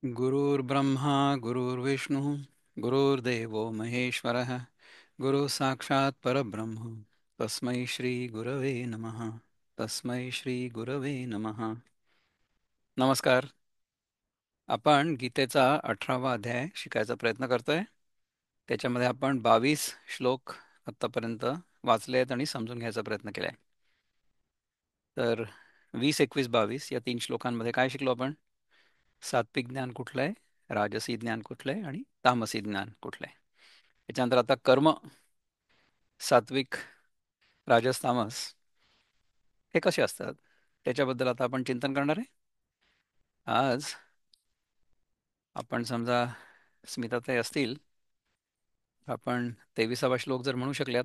गुरुर्ब्रह्मा गुरुर्विष्णुः गुरुर्देवो महेश्वरः गुरुः साक्षात् परब्रह्म तस्मै श्री गुरवे नमः. तस्मै श्री गुरवे नमः. नमस्कार. आपण गीतेचा 18वा अध्याय शिकायचा प्रयत्न करतोय. त्याच्यामध्ये आपण 22 श्लोक आतापर्यंत वाचले आहेत आणि समजून घ्यायचा प्रयत्न केलाय. तर 20, 21, 22 या 3 श्लोकांमध्ये काय शिकलो आपण? सात्विक ज्ञान कुठलं आहे, राजसी ज्ञान कुठलं आहे आणि तामसी ज्ञान कुठलं आहे. त्याच्यानंतर आता कर्म, सात्विक, राजस, तामस हे कसे असतात त्याच्याबद्दल आता आपण चिंतन करणार आहे. आज आपण समजा स्मिताताई असतील, आपण 23वा श्लोक जर म्हणू शकल्यात.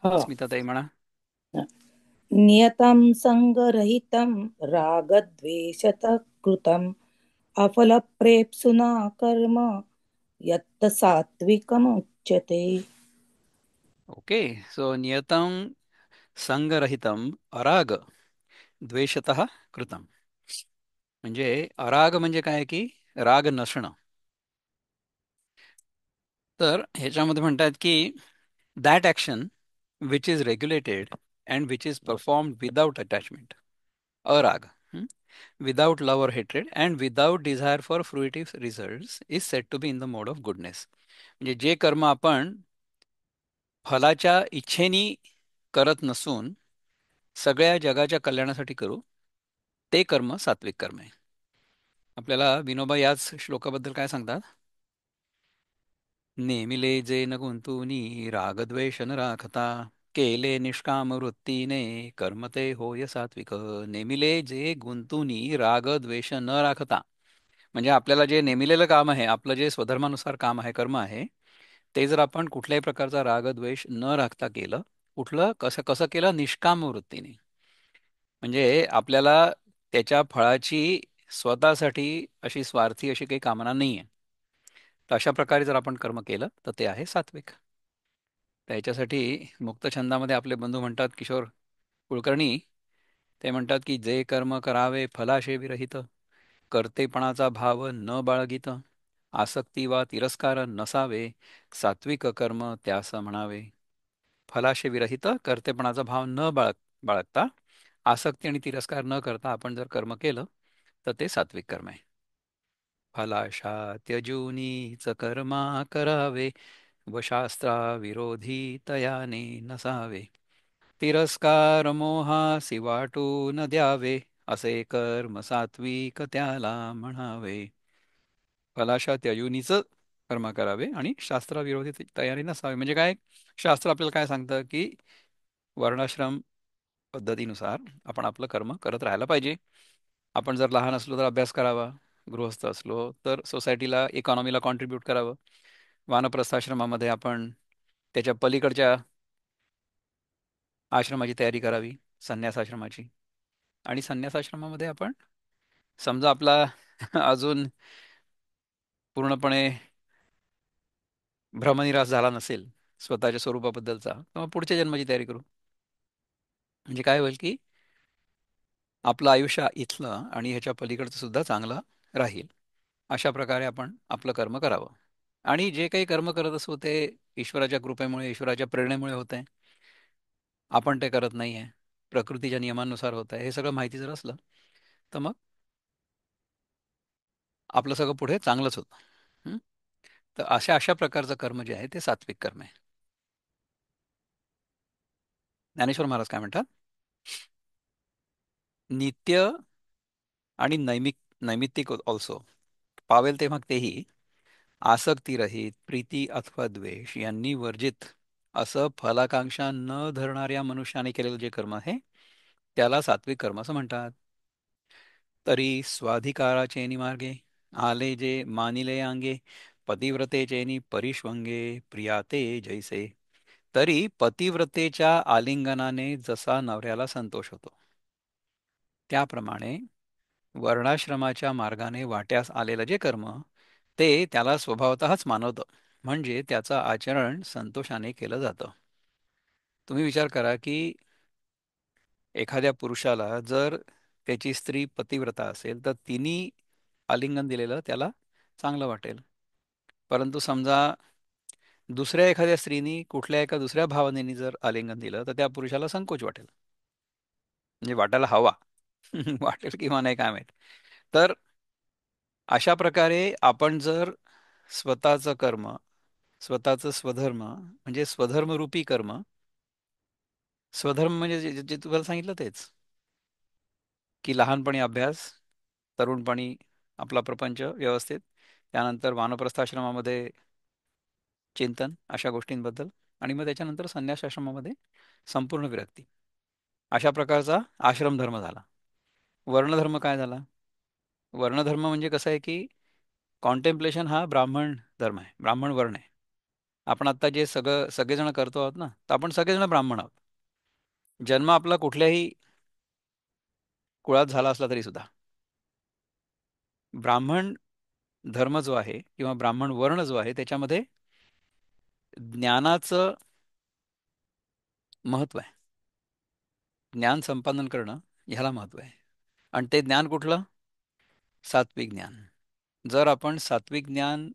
हो. स्मिताताई म्हणा. नियतं सङ्गरहितं रागद्वेषतः कृतम् अफलप्रेप्सुना कर्म यत्त सात्विकमुच्यते. ओके. सो नियतं संगरहितं अराग द्वेषतः कृतम. म्हणजे अराग म्हणजे काय की राग नसणं. तर ह्याच्यामध्ये म्हणतात की that action which is regulated and which is performed without attachment, अराग, without love or hatred and without desire for fruitive results is said to be in the mode of goodness. म्हणजे जे कर्म आपण फलाच्या इच्छेनी करत नसून सगळ्या जगाच्या कल्याणासाठी करू, ते कर्म सात्विक कर्म आहे. आपल्याला विनोबा याच श्लोकाबद्दल काय सांगतात? नेमिले जे न गुंतुनी रागद्वेष न राखता केले निष्काम वृत्तीने कर्म ते होय सात्विक. नेमिले जे गुंतुनी राग द्वेष न राखता, म्हणजे आपल्याला जे नेमिलेलं काम आहे, आपलं जे स्वधर्मानुसार काम आहे, कर्म आहे, ते जर आपण कुठल्याही प्रकारचा राग द्वेष न राखता केलं, कुठलं कसं कसं केलं, निष्काम वृत्तीने, म्हणजे आपल्याला त्याच्या फळाची स्वतःसाठी अशी स्वार्थी अशी काही कामना नाही आहे, तर अशा प्रकारे जर आपण कर्म केलं तर ते आहे सात्विक. त्याच्यासाठी मुक्तछंदामध्ये आपले बंधू म्हणतात, किशोर कुलकर्णी, ते म्हणतात की जे कर्म करावे फलाशे विरहित, कर्तेपणाचा भाव न बाळगित, आसक्ती वा तिरस्कार नसावे, सात्विक कर्म त्यास म्हणावे. फलाशे विरहित, कर्तेपणाचा भाव न बाळगता, आसक्ती आणि तिरस्कार न करता आपण जर कर्म केलं तर ते सात्विक कर्म आहे. फलाशा त्यजूनीच कर्मा करावे, व शास्त्रा विरोधी तयाने नसावे. तिरस्कार मोहासी वाटून द्यावे, असे कर्म सात्विक त्याला म्हणावे. फलाशा त्यजूनीच कर्म करावे आणि शास्त्राविरोधी तयारी नसावी. म्हणजे काय? शास्त्र आपल्याला काय सांगतं की वर्णाश्रम पद्धतीनुसार आपण आपलं कर्म करत राहायला पाहिजे. आपण जर लहान असलो तर अभ्यास करावा, गृहस्थ असलो तर सोसायटीला, इकॉनॉमीला कॉन्ट्रीब्यूट करावं, वानप्रस्थाश्रमामध्ये आपण त्याच्या पलीकडच्या आश्रमाची तयारी करावी, संन्यासाश्रमाची. आणि संन्यासाश्रमामध्ये आपण समजा आपला अजून पूर्णपणे भ्रमनिरास झाला नसेल स्वतःच्या स्वरूपाबद्दलचा, तर मग पुढच्या जन्माची तयारी करू. म्हणजे काय होईल की आपलं आयुष्य इथलं आणि ह्याच्या पलीकडचं सुद्धा चांगलं राहील. अशा प्रकारे आपण आपलं कर्म करावं. आणि जे काही कर्म करत असू ते ईश्वराच्या कृपेमुळे, ईश्वराच्या प्रेरणेमुळे होत आहे. आपण ते करत नाही आहे, प्रकृतीच्या नियमांनुसार होत आहे, हे सगळं माहिती जर असलं तर मग आपलं सगळं पुढे चांगलंच होतं. हं? तर अशा अशा प्रकारचं कर्म जे आहे ते सात्विक कर्म आहे. ज्ञानेश्वर महाराज काय म्हणतात? नित्य आणि नैमित्तिक ऑल्सो, पावेल तेव्हा तेही आसक्तीरहित, प्रीती अथवा द्वेष यांनी वर्जित, असं फलाकांक्षा न धरणाऱ्या मनुष्याने केलेलं जे कर्म आहे त्याला सात्विक कर्म असं म्हणतात. तरी स्वाधिकाराचेनी मार्गे आले जे मानिले अंगे, पतिव्रतेचेनी परिष्वंगे प्रियाते जैसे. तरी पतिव्रतेच्या आलिंगनाने जसा नवऱ्याला संतोष होतो, त्याप्रमाणे वर्णाश्रमाच्या मार्गाने वाट्यास आलेलं जे कर्म, ते त्याला स्वभावतःच मानवतं, म्हणजे त्याचं आचरण संतोषाने केलं जातं. तुम्ही विचार करा की एखाद्या पुरुषाला जर त्याची स्त्री पतिव्रता असेल तर तिने आलिंगन दिलेलं त्याला चांगलं वाटेल. परंतु समजा दुसऱ्या एखाद्या स्त्रीनी कुठल्या एका दुसऱ्या भावनेनी जर आलिंगन दिलं तर त्या पुरुषाला संकोच वाटेल, म्हणजे वाटायला हवा. वाटेल किंवा नाही काय माहित. तर अशा प्रकारे आपण जर स्वतःचं कर्म, स्वतःचं स्वधर्म म्हणजे स्वधर्मरूपी कर्म, स्वधर्म म्हणजे जे जे तुम्हाला सांगितलं तेच, की लहानपणी अभ्यास, तरुणपणी आपला प्रपंच व्यवस्थित, त्यानंतर वानप्रस्थाश्रमामध्ये चिंतन अशा गोष्टींबद्दल, आणि मग त्याच्यानंतर संन्यास आश्रमामध्ये संपूर्ण विरक्ती. अशा प्रकारचा आश्रमधर्म झाला. वर्णधर्म काय झाला? वर्णधर्म म्हणजे कसं आहे की कॉन्टेम्प्लेशन हा ब्राह्मण धर्म आहे, ब्राह्मण वर्ण आहे. आपण आता जे सगळेजण करतो आहोत ना, तर आपण सगळेजण ब्राह्मण आहोत. जन्म आपला कुठल्याही कुळात झाला असला तरी सुद्धा ब्राह्मण धर्म जो आहे किंवा ब्राह्मण वर्ण जो आहे त्याच्यामध्ये ज्ञानाचं महत्व आहे. ज्ञान संपादन करणं ह्याला महत्व आहे. आणि ते ज्ञान कुठलं? सात्विक ज्ञान. जर आपण सात्विक ज्ञान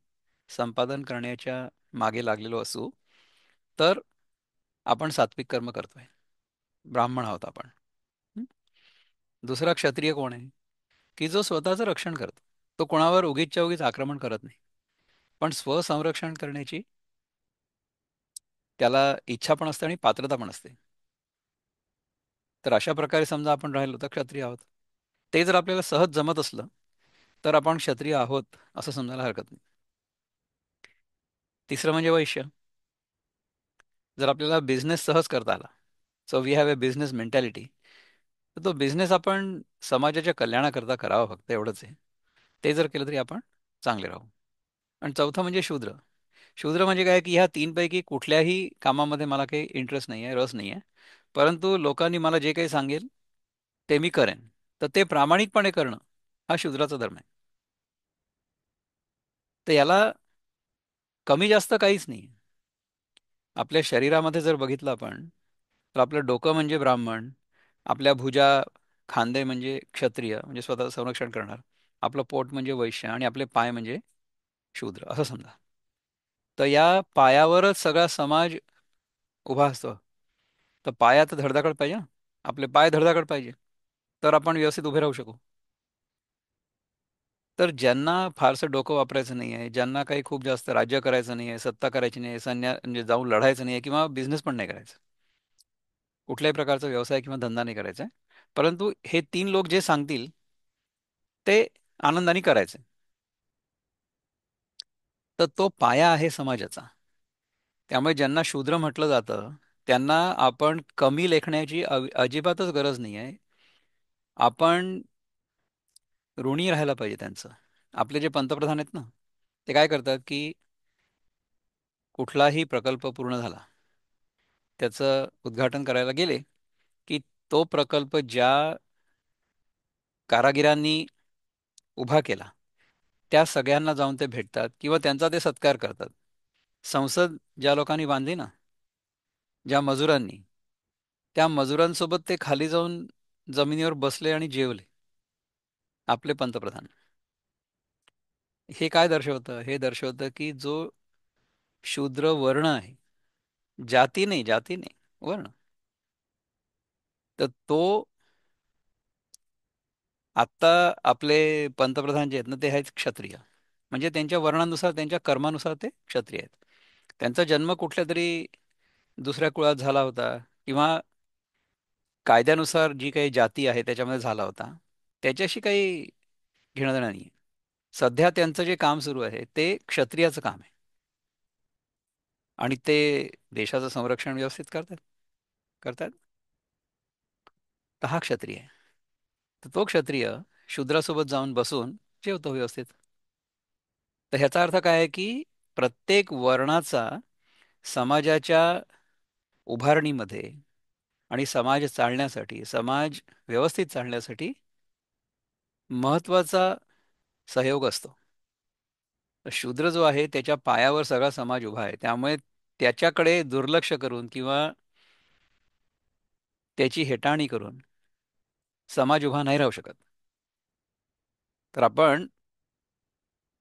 संपादन करण्याच्या मागे लागलेलो असू तर आपण सात्विक कर्म करतोय, ब्राह्मण आहोत आपण. हं? दुसरा क्षत्रिय कोण आहे? की जो स्वतःचं रक्षण करतो. तो कोणावर उगीचच्या उगीच आक्रमण करत नाही, पण स्वसंरक्षण करण्याची त्याला इच्छा पण असते आणि पात्रता पण असते. तर अशा प्रकारे समजा आपण राहिलो तर क्षत्रिय आहोत. ते जर आपल्याला सहज जमत असलं तर आपण क्षत्रिय आहोत असं समजायला हरकत नाही. तिसरं म्हणजे वैश्य. जर आपल्याला बिझनेस सहज करता आला, so we have a business mentality, तर तो बिझनेस आपण समाजाच्या कल्याणाकरता करावा, फक्त एवढंच आहे. ते जर केलं तरी आपण चांगले राहू. आणि चौथं म्हणजे शूद्र. शूद्र म्हणजे काय की ह्या तीनपैकी कुठल्याही कामामध्ये मला काही इंटरेस्ट नाही आहे, रस नाही आहे, परंतु लोकांनी मला जे काही सांगेल ते मी करेन. तर ते प्रामाणिकपणे करणं हा शूद्राचा धर्म आहे. तर याला कमी जास्त काहीच नाही. आपल्या शरीरामध्ये जर बघितलं आपण तर आपलं डोकं म्हणजे ब्राह्मण, आपल्या भुजा, खांदे म्हणजे क्षत्रिय म्हणजे स्वतःचं संरक्षण करणार, आपलं पोट म्हणजे वैश्य आणि आपले पाय म्हणजे शूद्र असं समजा. तर या पायावरच सगळा समाज उभा असतो. तर पायात धडधाकड पाहिजे ना. आपले पाय धडधाकड पाहिजे, तर आपण व्यवस्थित उभे राहू शकू. तर ज्यांना फारसं डोकं वापरायचं नाही आहे, ज्यांना काही खूप जास्त राज्य करायचं नाही आहे, सत्ता करायची नाही आहे, म्हणजे जाऊन लढायचं नाही आहे किंवा बिझनेस पण नाही करायचं, कुठल्याही प्रकारचा व्यवसाय किंवा धंदा नाही करायचा आहे, परंतु हे तीन लोक जे सांगतील ते आनंदाने करायचे, तर तो पाया आहे समाजाचा. त्यामुळे ज्यांना शूद्र म्हटलं जातं त्यांना आपण कमी लेखण्याची अजिबातच गरज नाही आहे. आपण ऋणी राहायला पाहिजे त्यांचं. आपले जे पंतप्रधान आहेत ना, ते काय करतात की कुठलाही प्रकल्प पूर्ण झाला, त्याचं उद्घाटन करायला गेले की तो प्रकल्प ज्या कारागिरांनी उभा केला त्या सगळ्यांना जाऊन ते भेटतात किंवा त्यांचा ते सत्कार करतात. संसद ज्या लोकांनी बांधली ना, ज्या मजुरांनी, त्या मजुरांसोबत ते खाली जाऊन जमिनीवर बसले आणि जेवले, आपले पंतप्रधान. हे काय दर्शवतं? हे दर्शवतं की जो शूद्र वर्ण आहे, जाती नाही, जाती नाही, वर्ण, तर तो आत्ता आपले पंतप्रधान जे आहेत ना ते आहेत क्षत्रिय. म्हणजे त्यांच्या वर्णानुसार, त्यांच्या कर्मानुसार ते क्षत्रिय आहेत. त्यांचा जन्म कुठल्या तरी दुसऱ्या कुळात झाला होता किंवा कायद्यानुसार जी काही जाती आहे त्याच्यामध्ये झाला होता, त्याच्याशी काही घेणं देणं नाही. सध्या त्यांचं जे काम सुरू आहे ते क्षत्रियाचं काम आहे आणि ते देशाचं संरक्षण व्यवस्थित करतात, करतात. तर हा क्षत्रिय आहे. तर तो क्षत्रिय शूद्रासोबत जाऊन बसून जेवतो व्यवस्थित. तर ह्याचा अर्थ काय आहे की प्रत्येक वर्णाचा समाजाच्या उभारणीमध्ये आणि समाज चालण्यासाठी, समाज व्यवस्थित चालण्यासाठी महत्वाचा सहयोग असतो. तर शूद्र जो आहे त्याच्या पायावर सगळा समाज उभा आहे, त्यामुळे त्याच्याकडे दुर्लक्ष करून किंवा त्याची हेटाळणी करून समाज उभा नाही राहू शकत. तर आपण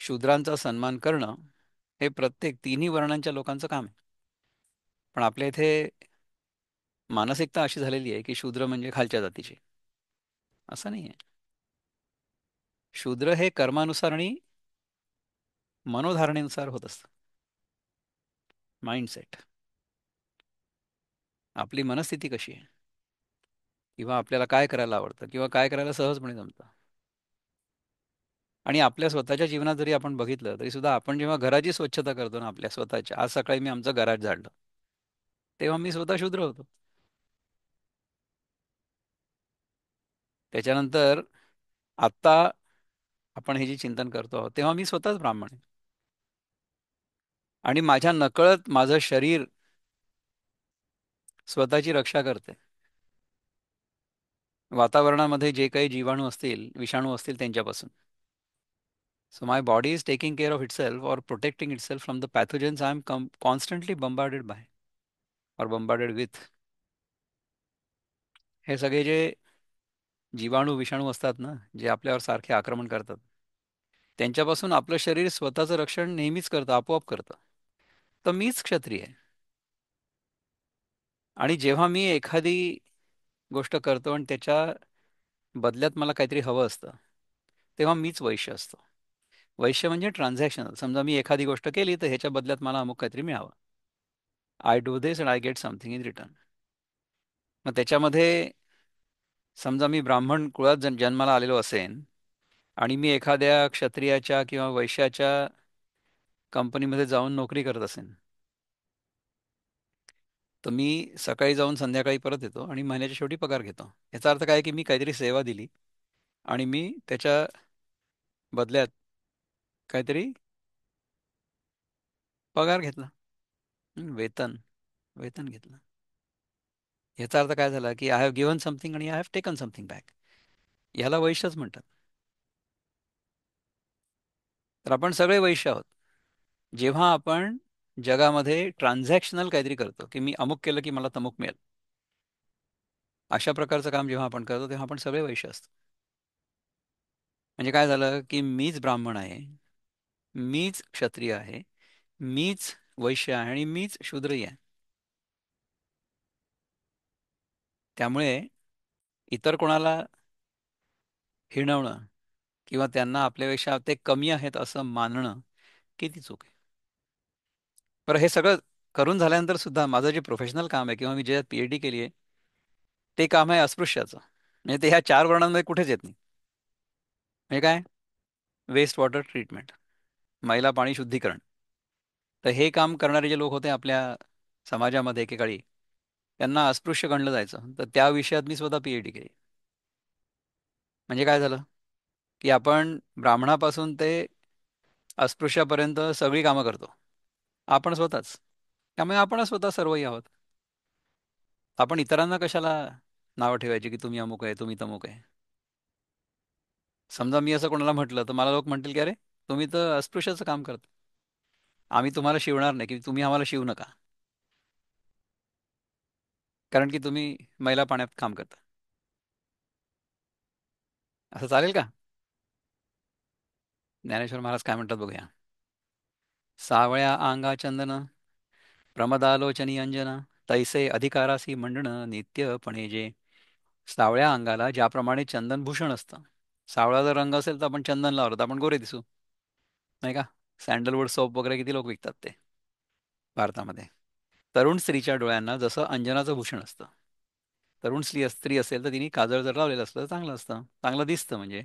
शूद्रांचा सन्मान करणं हे प्रत्येक तिन्ही वर्णांच्या लोकांचं काम आहे. पण आपल्या इथे मानसिकता अशी झालेली आहे की शूद्र म्हणजे खालच्या जातीचे. असं नाही आहे. शूद्र हे कर्मानुसार आणि मनोधारणेनुसार होत असतं. माइंडसेट, आपली मनस्थिती कशी आहे, किंवा आपल्याला काय करायला आवडतं किंवा काय करायला सहजपणे जमतं. आणि आपल्या स्वतःच्या जीवनात जरी आपण बघितलं तरी सुद्धा आपण जेव्हा घराची स्वच्छता करतो ना आपल्या स्वतःच्या, आज सकाळी मी आमचं गराज झाडलं, तेव्हा मी स्वतः शूद्र होतो. त्याच्यानंतर आत्ता आपण हे जे चिंतन करतो आहोत तेव्हा मी स्वतःच ब्राह्मण आहे. आणि माझ्या नकळत माझं शरीर स्वतःची रक्षा करते. वातावरणामध्ये जे काही जीवाणू असतील, विषाणू असतील त्यांच्यापासून. So my body is taking care of itself or protecting itself from the pathogens I am constantly bombarded by or bombarded with. हे सगळे जे जीवाणू विषाणू असतात ना, जे आपल्यावर सारखे आक्रमण करतात, त्यांच्यापासून आपलं शरीर स्वतःचं रक्षण नेहमीच करतं, आपोआप करतं. तर मीच क्षत्रिय आहे. आणि जेव्हा मी एखादी गोष्ट करतो आणि त्याच्या बदल्यात मला काहीतरी हवं असतं, तेव्हा मीच वैश्य असतो. वैश्य म्हणजे ट्रान्झॅक्शनल. समजा मी एखादी गोष्ट केली तर ह्याच्या बदल्यात मला अमुक काहीतरी मिळावं. I do this and I get something in return. मग त्याच्यामध्ये समजा मी ब्राह्मण कुळात जन्माला आलेलो असेन आणि मी एखाद्या क्षत्रियाच्या किंवा वैश्याच्या कंपनीमध्ये जाऊन नोकरी करत असेन, तर मी सकाळी जाऊन संध्याकाळी परत येतो आणि महिन्याच्या शेवटी पगार घेतो. याचा अर्थ काय आहे की मी काहीतरी सेवा दिली आणि मी त्याच्या बदल्यात काहीतरी पगार घेतला. वेतन, वेतन घेतलं. याचा अर्थ काय झाला की आय हॅव गिव्हन समथिंग आणि I have taken something back. ह्याला वैश्यच म्हणतात. तर आपण सगळे वैश्य आहोत. जेव्हा आपण जगामध्ये ट्रान्झॅक्शनल काहीतरी करतो की मी अमुक केलं की मला तमुक मिळेल, अशा प्रकारचं काम जेव्हा आपण करतो तेव्हा आपण सगळे वैश्य असतो. म्हणजे काय झालं की मीच ब्राह्मण आहे, मीच क्षत्रिय आहे, मीच वैश्य आहे आणि मीच शूद्रही आहे. त्यामुळे इतर कोणाला हिणवणं किंवा त्यांना आपल्यापेक्षा ते कमी आहेत असं मानणं किती चूक आहे. बरं, हे सगळं करून झाल्यानंतर सुद्धा माझं जे प्रोफेशनल काम आहे किंवा मी ज्यात PhD केली आहे, ते काम आहे अस्पृश्याचं. म्हणजे ते ह्या चार वर्णांमध्ये कुठेच येत नाही. म्हणजे काय? वेस्ट वॉटर ट्रीटमेंट, मैला पाणी शुद्धीकरण. तर हे काम करणारे जे लोक होते आपल्या समाजामध्ये एकेकाळी, त्यांना अस्पृश्य गणलं जायचं. तर त्या विषयात मी स्वतः PhD केली. म्हणजे काय झालं की आपण ब्राह्मणापासून ते अस्पृश्यापर्यंत सगळी कामं करतो आपण स्वतःच. त्यामुळे आपण स्वतः सर्वही आहोत. आपण इतरांना कशाला नावं ठेवायची की तुम्ही अमुक आहे, तुम्ही तमुक आहे. समजा मी असं कोणाला म्हटलं तर मला लोक म्हणतील की अरे, तुम्ही तर अस्पृश्याचं काम करता, आम्ही तुम्हाला शिवणार नाही, की तुम्ही आम्हाला शिवू नका, कारण की तुम्ही मैला पाण्यात काम करता. असं चालेल का? ज्ञानेश्वर महाराज काय म्हणतात बघूया. सावळ्या अंगा चंदन, प्रमदालोचनी अंजन, तैसे अधिकारासी मंडण नित्यपणे जे. सावळ्या अंगाला ज्याप्रमाणे चंदनभूषण असतं. सावळा जर रंग असेल तर आपण चंदन लावलं तर आपण गोरे दिसू, नाही का? सँडलवूड सोप वगैरे किती लोक विकतात ते भारतामध्ये. तरुण स्त्रीच्या डोळ्यांना जसं अंजनाचं भूषण असतं. तरुण स्त्री असेल तर तिने काजळ जर लावलेलं असलं तर चांगलं असतं, चांगलं दिसतं म्हणजे.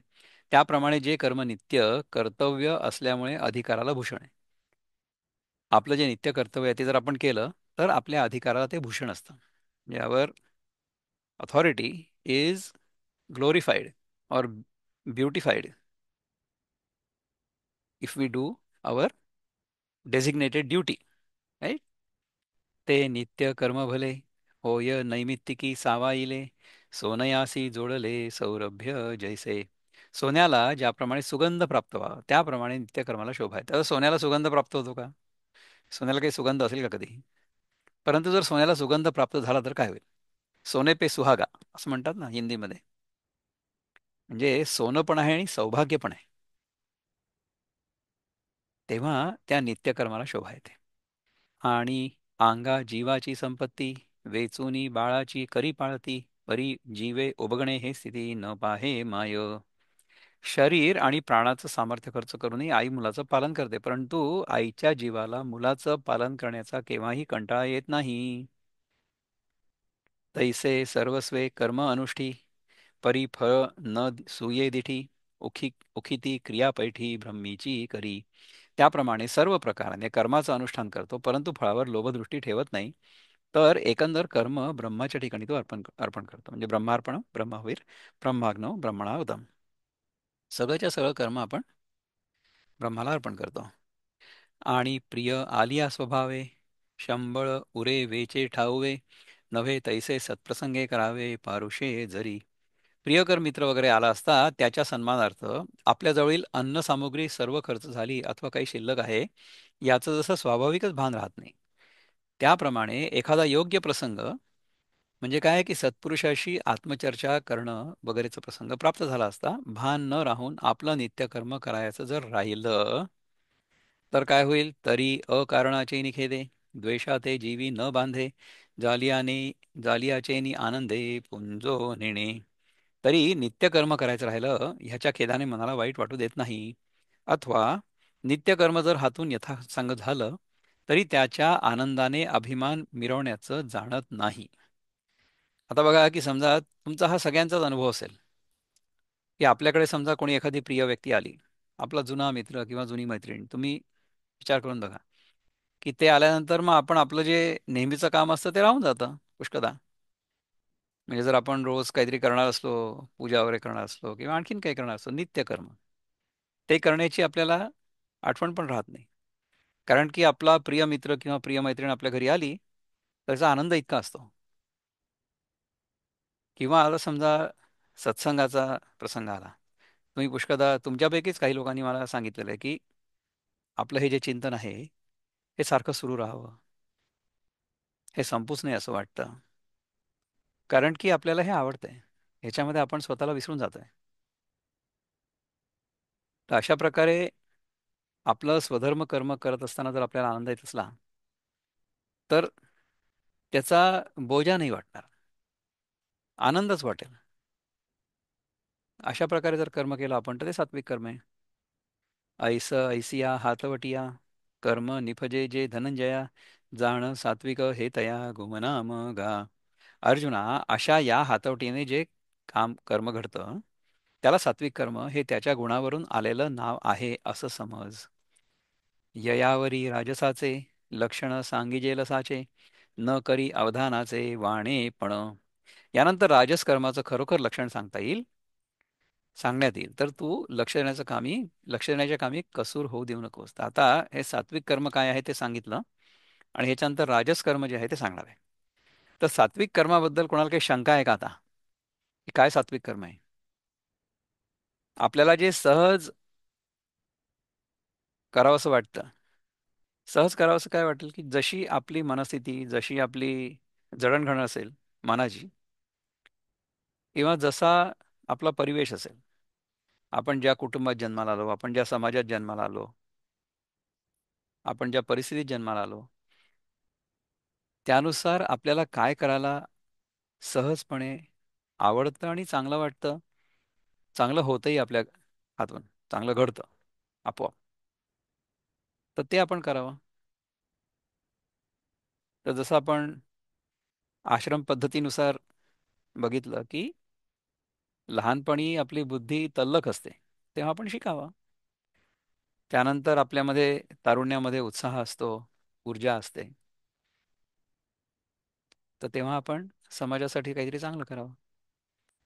त्याप्रमाणे जे कर्म नित्य कर्तव्य असल्यामुळे अधिकाराला भूषण आहे. आपलं जे नित्य कर्तव्य आहे ते जर आपण केलं तर आपल्या अधिकाराला ते भूषण असतं. यावर authority is glorified or beautified if we do our designated duty, right. ते नित्य कर्म भले, होय नैमित्तिकी सावाईले, सोनयासी जोडले सौरभ्य जैसे. सोन्याला ज्याप्रमाणे सुगंध प्राप्त व्हावा त्याप्रमाणे नित्यकर्माला शोभा आहे. तर सोन्याला सुगंध प्राप्त होतो का? सोन्याला काही सुगंध असेल का कधी? परंतु जर सोन्याला सुगंध प्राप्त झाला तर काय होईल? सोने पे सुहागा असं म्हणतात ना हिंदीमध्ये. म्हणजे सोनं पण आहे आणि सौभाग्य पण आहे. तेव्हा त्या नित्यकर्माला शोभा येते. आणि अंगा जीवाची संपत्ती, वेचुनी बाळाची करी पाळती, परी जीवे उबगणे हे स्थिती न पाहे माय. शरीर आणि प्राणाचं सामर्थ्य खर्च करूनही आई मुलाचं पालन करते, परंतु आईच्या जीवाला मुलाचं पालन करण्याचा केव्हाही कंटाळा येत नाही. तैसे सर्वस्वे कर्म अनुष्ठी, परी फळ न सुये दिठी, उखिती क्रिया पैठी ब्रह्मीची करी. त्याप्रमाणे सर्व प्रकाराने कर्माचं अनुष्ठान करतो, परंतु फळावर लोभदृष्टी ठेवत नाही. तर एकंदर कर्म ब्रह्माच्या ठिकाणी तो अर्पण अर्पण करतो. म्हणजे ब्रह्मार्पण ब्रह्मवीर ब्रह्माग्नो ब्रह्मणाहुतम. सगळंच्या सगळं कर्म आपण ब्रह्माला अर्पण करतो. आणि प्रिय आलिया स्वभावे, शंबळ उरे वेचे ठाऊवे, नव्हे तैसे सत्प्रसंगे करावे पारुषे जरी. प्रियकर मित्र वगैरे आला असता त्याच्या सन्मानार्थ आपल्याजवळील अन्नसामुग्री सर्व खर्च झाली अथवा काही शिल्लक आहे याचं जसं स्वाभाविकच भान राहत नाही, त्याप्रमाणे एखादा योग्य प्रसंग म्हणजे काय की सत्पुरुषाशी आत्मचर्चा करणं वगैरेचा प्रसंग प्राप्त झाला असता भान न राहून आपलं नित्यकर्म करायचं जर राहिलं तर काय होईल? तरी अकारणाचे निषेधे, द्वेषाते जीवी न बांधे, जालियाने जालियाचेनी आनंदे पुंजो नेणे. तरी नित्यकर्म करायचं राहिलं ह्याच्या खेदाने मनाला वाईट वाटू देत नाही. अथवा नित्यकर्म जर हातून यथासांग झालं तरी त्याच्या आनंदाने अभिमान मिरवण्याचं जाणत नाही. आता बघा की समजा तुमचा हा सगळ्यांचाच अनुभव असेल की आपल्याकडे समजा कोणी एखादी प्रिय व्यक्ती आली, आपला जुना मित्र किंवा जुनी मैत्रीण, तुम्ही विचार करून बघा की ते आल्यानंतर मग आपण आपलं जे नेहमीचं काम असतं ते राहून जातं पुष्कदा. म्हणजे जर आपण रोज काहीतरी करणार असलो, पूजा वगैरे करणार असलो किंवा आणखीन काही करणार असलो नित्यकर्म, ते करण्याची आपल्याला आठवण पण राहत नाही. कारण की आपला प्रिय मित्र किंवा प्रिय मैत्रीण आपल्या घरी आली त्याचा आनंद इतका असतो. किंवा आता समजा सत्संगाचा प्रसंग आला, तुम्ही पुष्कदा तुमच्यापैकीच काही लोकांनी मला सांगितलेलं आहे की आपलं हे जे चिंतन आहे हे सारखं सुरू राहावं, हे संपूच नाही असं वाटतं. कारण की आपल्याला हे आवडतंय, ह्याच्यामध्ये आपण स्वतःला विसरून जातोय. तर अशा प्रकारे आपलं स्वधर्म कर्म करत असताना जर आपल्याला आनंद येत असला तर त्याचा बोजा नाही वाटणार, आनंदच वाटेल. अशा प्रकारे जर कर्म केलं आपण तर ते सात्विक कर्म आहे. ऐस ऐसिया हातवटिया, कर्म निफजे जे धनंजया, जाण सात्विक हे तया गुमनाम गा. अर्जुना, अशा या हातवटीने जे काम कर्म घडतं त्याला सात्विक कर्म हे त्याच्या गुणावरून आलेलं नाव आहे असं समज. ययावरी राजसाचे, लक्षण सांगिजेल साचे, न करी अवधानाचे वाणे पण. यानंतर राजस कर्माचं खरोखर लक्षण सांगता येईल, सांगण्यात येईल. तर तू लक्ष देण्याच्या कामी कसूर होऊ देऊ नकोस. तर आता हे सात्विक कर्म काय आहे ते सांगितलं आणि ह्याच्यानंतर राजस कर्म जे आहे ते सांगणार आहे. तर सात्विक कर्माबद्दल कोणाला काही शंका आहे का आता, की काय सात्विक कर्म आहे? आपल्याला जे सहज करावंसं वाटतं, सहज करावंसं काय वाटेल की जशी आपली मनस्थिती, जशी आपली जडणघडण असेल मनाची, किंवा जसा आपला परिवेश असेल, आपण ज्या कुटुंबात जन्माला आलो, आपण ज्या समाजात जन्माला आलो, आपण ज्या परिस्थितीत जन्माला आलो, त्यानुसार आपल्याला काय करायला सहजपणे आवडतं आणि चांगलं वाटतं, चांगलं होतंही आपल्या हातून, चांगलं घडतं आपोआप, तर ते आपण करावं. तर जसं आपण आश्रम पद्धतीनुसार बघितलं की लहानपणी आपली बुद्धी तल्लख असते, तेव्हा आपण शिकावं. त्यानंतर आपल्यामध्ये तारुण्यामध्ये उत्साह असतो, ऊर्जा असते, तर तेव्हा आपण समाजासाठी काहीतरी चांगलं करावं.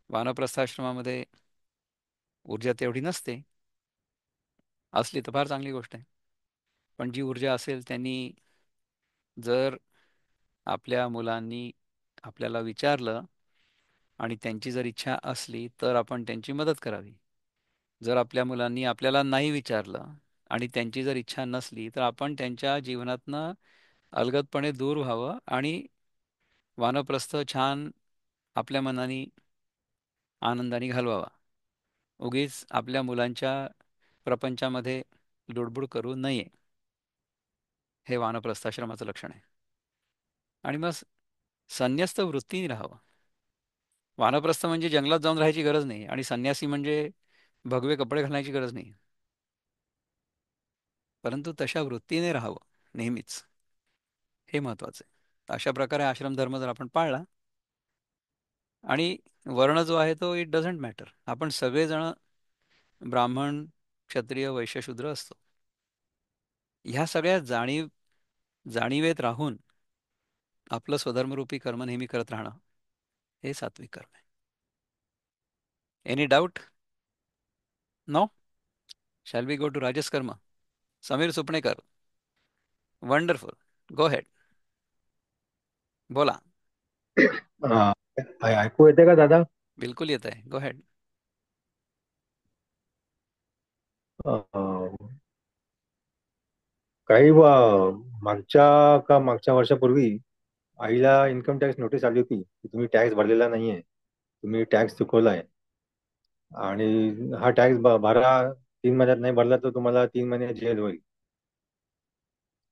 वानप्रस्थाश्रमामध्ये ऊर्जा तेवढी नसते, असली तर फार चांगली गोष्ट आहे. पण जी ऊर्जा असेल त्यांनी जर आपल्या मुलांनी आपल्याला विचारलं आणि त्यांची जर इच्छा असली तर आपण त्यांची मदत करावी. जर आपल्या मुलांनी आपल्याला नाही विचारलं आणि त्यांची जर इच्छा नसली तर आपण त्यांच्या जीवनातनं अलगदपणे दूर व्हावं आणि वानप्रस्थ छान आपल्या मनाने आनंदाने घालवावा. उगीच आपल्या मुलांच्या प्रपंचामध्ये लुडबुड करू नये. हे वानप्रस्थाश्रमाचं लक्षण आहे. आणि मग संन्यस्त वृत्तीने राहावं. वानप्रस्थ म्हणजे जंगलात जाऊन राहायची गरज नाही, आणि संन्यासी म्हणजे भगवे कपडे घालण्याची गरज नाही, परंतु तशा वृत्तीने राहावं नेहमीच. हे महत्वाचं आहे. अशा प्रकारे आश्रम धर्म जर आपण पाळला, आणि वर्ण जो आहे तो इट डझंट मॅटर, आपण सगळेजण ब्राह्मण, क्षत्रिय, वैश्य, शूद्र असतो. ह्या सगळ्या जाणीवेत राहून आपलं स्वधर्मरूपी कर्म नेहमी करत राहणं, हे सात्विक कर्म आहे. Any doubt? No? Shall we go to राजस कर्म? Sameer Supanekar, wonderful, go ahead, बोला. अ, ऐकू येते का दादा? बिलकुल येत आहे, गो हेड. अ, काही मागच्या वर्षापूर्वी आईला इन्कम टॅक्स नोटीस आली होती की तुम्ही टॅक्स भरलेला नाहीये, तुम्ही टॅक्स चुकवलाय, आणि हा टॅक्स भरा, 3 महिन्यात नाही भरला तर तुम्हाला 3 महिने जेल होईल,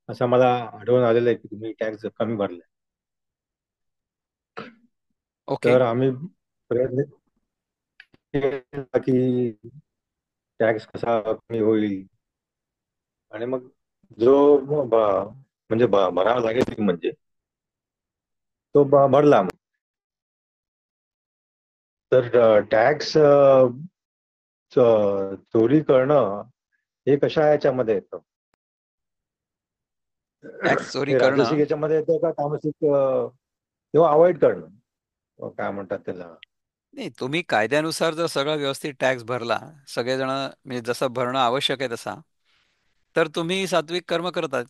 असं मला आढळून आलेलं आहे की तुम्ही टॅक्स कमी भरलाय. ओके. तर आम्ही प्रयत्न केला की टॅक्स कसा कमी होईल, आणि मग जो म्हणजे भरावा लागेल म्हणजे तो भरला. तर टॅक्स चोरी करणं हे कशा याच्यामध्ये येतं? टॅक्स चोरी हे राजसिक करणं, याच्यामध्ये येतं का तामसिक, किंवा अवॉइड करणं, काय म्हणतात त्याला? नाही, तुम्ही कायद्यानुसार जर सगळा व्यवस्थित टॅक्स भरला, सगळेजण म्हणजे जसं भरणं आवश्यक आहे तसा, तर तुम्ही सात्विक कर्म करतात.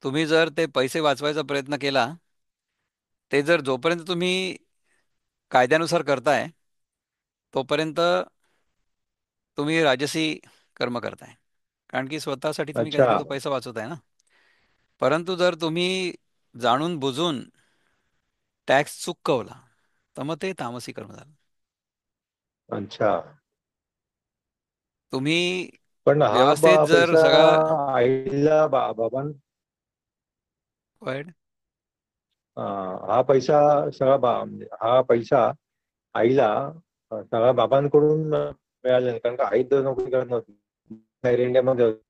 तुम्ही जर ते पैसे वाचवायचा प्रयत्न केला, ते जर जोपर्यंत तुम्ही कायद्यानुसार करताय, तोपर्यंत तुम्ही राजसी कर्म करताय, कारण की स्वतःसाठी तुम्ही अच्छा. काहीतरी तो पैसा वाचवताय ना. परंतु जर तुम्ही जाणून बुजून टॅक्स चुकवला, तर मग ते तामसी कर्म झालं. अच्छा. तुम्ही पण हा व्यवस्थित जर पैसा सगळा आईला बाबां हा पैसा सगळा म्हणजे हा पैसा आईला सगळा बाबांकडून मिळाला नाही, कारण का आई तर नोकरी करत नव्हती, एअर इंडियामध्ये होती.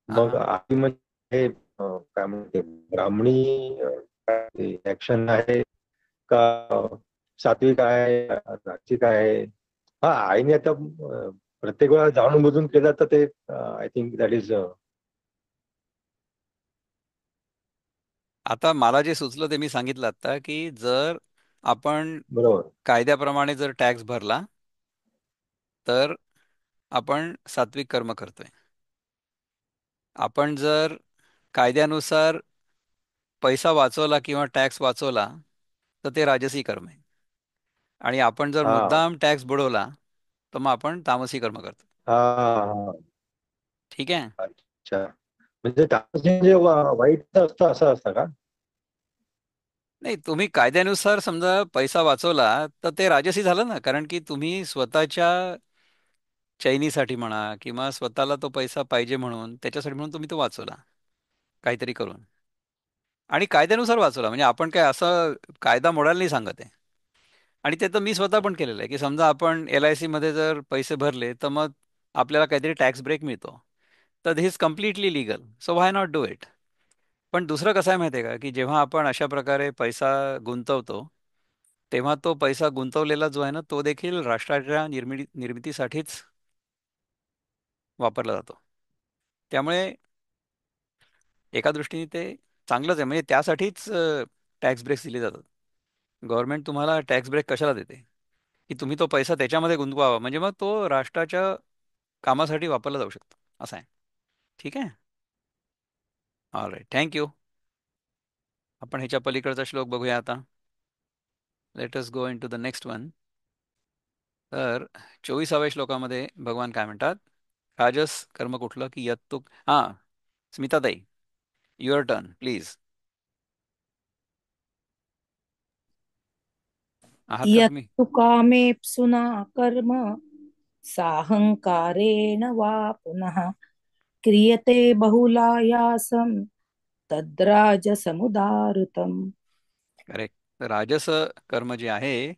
हा मग हा आई म्हणजे काय म्हणते, ब्राह्मणी ऍक्शन आहे का, सात्विक आहे, राजसिक आहे? हा, आईने आता प्रत्येक वेळा जाणून बुजून केलं तर ते आय थिंक दॅट इज आता मला जे सुचलं ते मी सांगितलं आता, की जर आपण बरोबर. कायद्याप्रमाणे जर टॅक्स भरला, तर आपण सात्विक कर्म करतोय. आपण जर कायद्यानुसार पैसा वाचवला किंवा टॅक्स वाचवला, तर ते राजसी कर्म आहे. आणि आपण जर हा. मुद्दाम टॅक्स बुडवला, तर मग आपण तामसी कर्म करतो. हा. हा. ठीक आहे. अच्छा. म्हणजे तामसिक म्हणजे वाईट असतं असं असतं का? नाही, तुम्ही कायद्यानुसार समजा पैसा वाचवला, तर ते राजसी झालं ना, कारण की तुम्ही स्वतःच्या चैनीसाठी म्हणा, किंवा स्वतःला तो पैसा पाहिजे म्हणून, त्याच्यासाठी म्हणून तुम्ही तो वाचवला काहीतरी करून, आणि कायद्यानुसार वाचवला. म्हणजे आपण काय असं कायदा मोडायला नाही सांगत आहे. आणि ते तर मी स्वतः पण केलेलं आहे, की समजा आपण LIC मध्ये जर पैसे भरले, तर मग आपल्याला काहीतरी टॅक्स ब्रेक मिळतो. तर this is completely legal, so why not do it. पण दुसरं कसं आहे माहिती आहे का, की जेव्हा आपण अशा प्रकारे पैसा गुंतवतो, तेव्हा तो पैसा गुंतवलेला जो आहे ना, तो देखील राष्ट्राच्या निर्मितीसाठीच वापरला जातो. त्यामुळे एका दृष्टीने ते चांगलंच आहे. म्हणजे त्यासाठीच टॅक्स ब्रेक्स दिले जातात. गव्हर्नमेंट तुम्हाला टॅक्स ब्रेक कशाला देते, की तुम्ही तो पैसा त्याच्यामध्ये गुंतवावा, म्हणजे मग तो राष्ट्राच्या कामासाठी वापरला जाऊ शकतो. असं आहे. ठीक आहे. All right, thank you. आपण ह्याच्या पलीकडचा श्लोक बघूया आता. Let us go into the next one. तर 24व्या श्लोकामध्ये भगवान काय म्हणतात? राजस कर्म कुठलं, की यत्तु, हां, स्मिताताई, युअर टर्न प्लीज. आहात का तुम्ही? यत्तु कामेप्सुना कर्म साहंकारेण वा पुनः क्रियते बहुलायासं तद्राजसमुदाहृतम्. करेक्ट. राजस कर्म जे आहे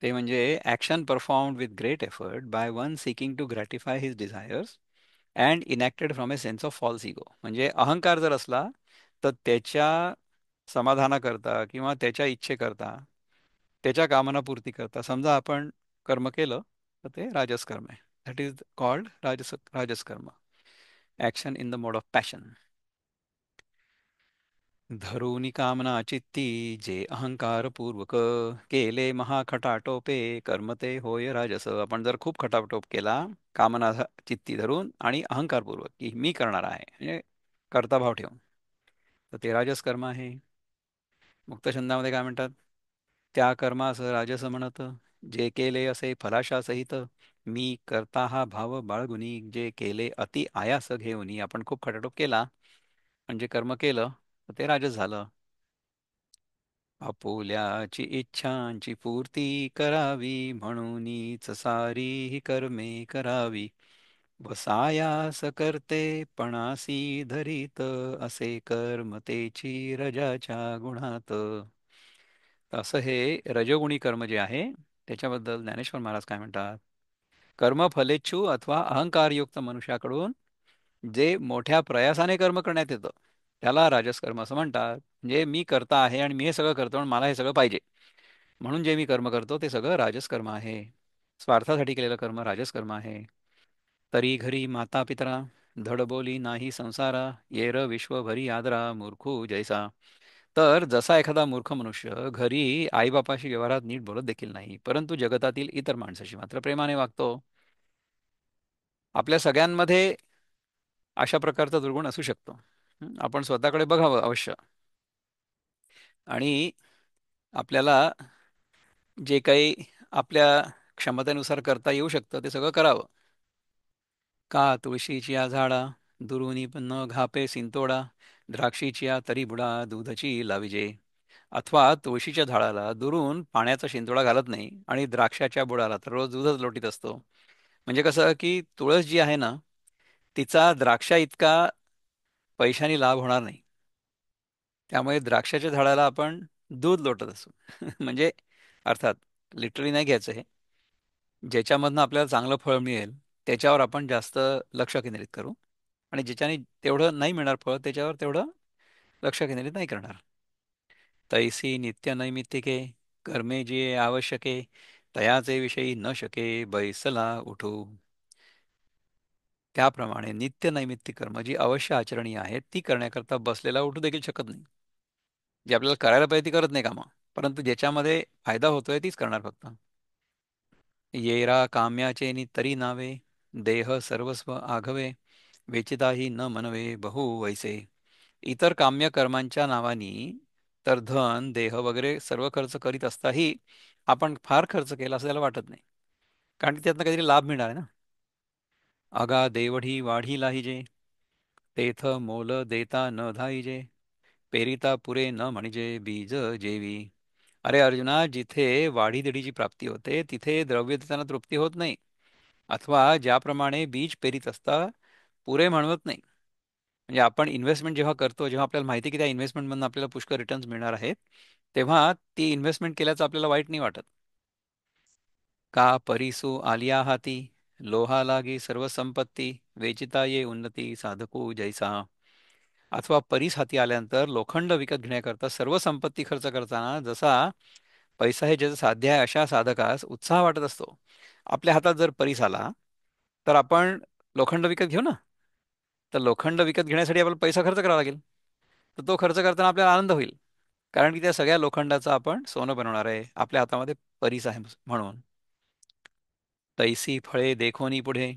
ते म्हणजे action performed with great effort by one seeking to gratify his desires and enacted from a sense of false ego. म्हणजे अहंकार जर असला तर त्याच्या समाधानाकरता किंवा त्याच्या इच्छेकरता, त्याच्या कामनापूर्ती करता समजा आपण कर्म केलं तर ते राजस कर्म आहे. दॅट इज कॉल्ड राजस कर्म. Action in the mode of passion. धरुनी कामना चित्ती जे अहंकारपूर्वक केले महाखटाटोपे कर्म ते होय राजस. आपण जर खूप खटाटोप केला कामना चित्ती धरून आणि अहंकारपूर्वक की मी करणार आहे म्हणजे कर्ताभाव ठेवून, तर ते राजस कर्म आहे. मुक्तछंदामध्ये काय म्हणतात? त्या कर्मास राजस म्हणत जे केले असे फलाशा सहित मी करता हा भाव बाळगुनी जे केले अति आयास घेऊनी. आपण खूप खटाटोप केला म्हणजे कर्म केलं तर ते राजस झालं. आपुल्याची इच्छांची पूर्ती करावी म्हणूनच सारी ही कर्मे करावी. बसायास करते पणासी धरीत असे कर्म तेची रजाच्या गुणात. असं हे रजोगुणी कर्म जे आहे त्याच्याबद्दल ज्ञानेश्वर महाराज काय म्हणतात? कर्म फलेच्छू अथवा अहंकारयुक्त मनुष्याकडून जे मोठ्या प्रयासाने कर्म करण्यात येतं त्याला राजस कर्म असं म्हणतात. म्हणजे मी करता आहे आणि मी हे सगळं करतो आणि मला हे सगळं पाहिजे म्हणून जे मी कर्म करतो ते सगळं राजस कर्म आहे. स्वार्थासाठी केलेलं कर्म राजस कर्म आहे. तरी घरी माता पितरा धडबोली नाही संसारा येर विश्वभरी आदरा मूर्खू जैसा. तर जसा एखादा मूर्ख मनुष्य घरी आईबापाशी व्यवहारात नीट बोलत देखील नाही परंतु जगतातील इतर माणसाशी मात्र प्रेमाने वागतो. आपल्या सगळ्यांमध्ये अशा प्रकारचा दुर्गुण असू शकतो. आपण स्वतःकडे बघावं अवश्य आणि आपल्याला जे काही आपल्या क्षमतेनुसार करता येऊ शकतं ते सगळं करावं. का तुळशीची या झाडा दुरुनी न घापे सिंतोडा द्राक्षीची या तरी बुडा दूधची लाविजे. अथवा तुळशीच्या झाडाला दुरून पाण्याचा शिंतोडा घालत नाही आणि द्राक्षाच्या बुडाला तर रोज दूधच लोटीत असतो. म्हणजे कसं की तुळस जी आहे ना तिचा द्राक्षा इतका पैशाने लाभ होणार नाही. त्यामुळे द्राक्षाच्या झाडाला आपण दूध लोटत असू. म्हणजे अर्थात लिटरली नाही घ्यायचं हे. ज्याच्यामधनं आपल्याला चांगलं फळ मिळेल त्याच्यावर आपण जास्त लक्ष केंद्रित करू आणि ज्याच्याने तेवढं नाही मिळणार फळ त्याच्यावर तेवढं लक्ष केंद्रित नाही करणार. तैसी नित्य नैमित्तिके कर्मे जे आवश्यके तयाचे विषयी न शके बैसला उठू. त्याप्रमाणे नित्य नैमित्तिक कर्म जी अवश्य आचरणीय आहेत ती करण्याकरता बसलेला उठू देखील शकत नाही. जे आपल्याला करायला पाहिजे ती करत नाही कामं परंतु ज्याच्यामध्ये फायदा होतोय तीच करणार फक्त. येरा काम्याचे नि तरी नावे देह सर्वस्व आघवे वेचिताही न मनवे बहु वैसे. इतर काम्य कर्मांच्या नावानी तर धन देह वगैरे सर्व खर्च करीत असताही आपण फार खर्च केला असं त्याला वाटत नाही कारण की त्यातनं काहीतरी लाभ मिळणार आहे ना. अगा देवढी वाढी लाहिजे तेथ मोल देता न धाईजे पेरिता पुरे न म्हणजे बीज जेवी. अरे अर्जुना जिथे वाढीदिढीची प्राप्ती होते तिथे द्रव्य देताना तृप्ती होत नाही अथवा ज्याप्रमाणे बीज पेरीत असता पुरे म्हणवत नाही. म्हणजे आपण इन्व्हेस्टमेंट जेव्हा करतो जेव्हा आपल्याला माहिती आहे की त्या इन्व्हेस्टमेंटमधून आपल्याला पुष्कळ रिटर्न्स मिळणार आहेत तेव्हा ती इन्व्हेस्टमेंट केल्याचं आपल्याला वाईट नाही वाटत. का परिसु आलिया हाती लोहा लागी सर्व संपत्ती वेचिता ये उन्नती साधकू जैसा. अथवा परीस हाती आल्यानंतर लोखंड विकत घेण्याकरता सर्व संपत्ती खर्च करताना जसा पैसा हे ज्याचं साध्य आहे अशा साधकास उत्साह वाटत असतो. आपल्या हातात जर परीस आला तर आपण लोखंड विकत घेऊ ना. तर लोखंड विकत घेण्यासाठी आपल्याला पैसा खर्च करावा लागेल. तर तो खर्च करताना आपल्याला आनंद होईल कारण की त्या सगळ्या लोखंडाचं आपण सोनं बनवणार आहे आपल्या हातामध्ये परीस आहे म्हणून. तैसी फळे देखोनी पुढे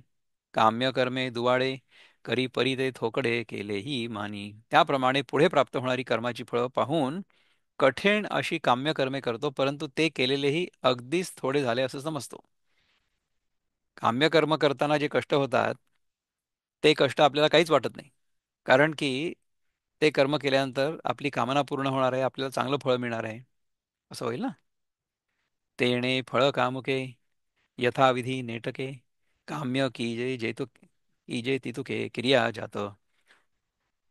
काम्य कर्मे दुवाळे करी परी ते थोकडे केलेही मानी. त्याप्रमाणे पुढे प्राप्त होणारी कर्माची फळं पाहून कठीण अशी काम्य कर्मे करतो परंतु ते केलेलेही अगदीच थोडे झाले असं समजतो. काम्य कर्म करताना जे कष्ट होतात ते कष्ट आपल्याला काहीच वाटत नाही कारण की ते कर्म केल्यानंतर आपली कामना पूर्ण होणार आहे आपल्याला चांगलं फळ मिळणार आहे असं होईल ना. तेणे फळ कामुके यथाविधी नेटके काम्य कीजे जेतु इजे तितुके क्रिया जात.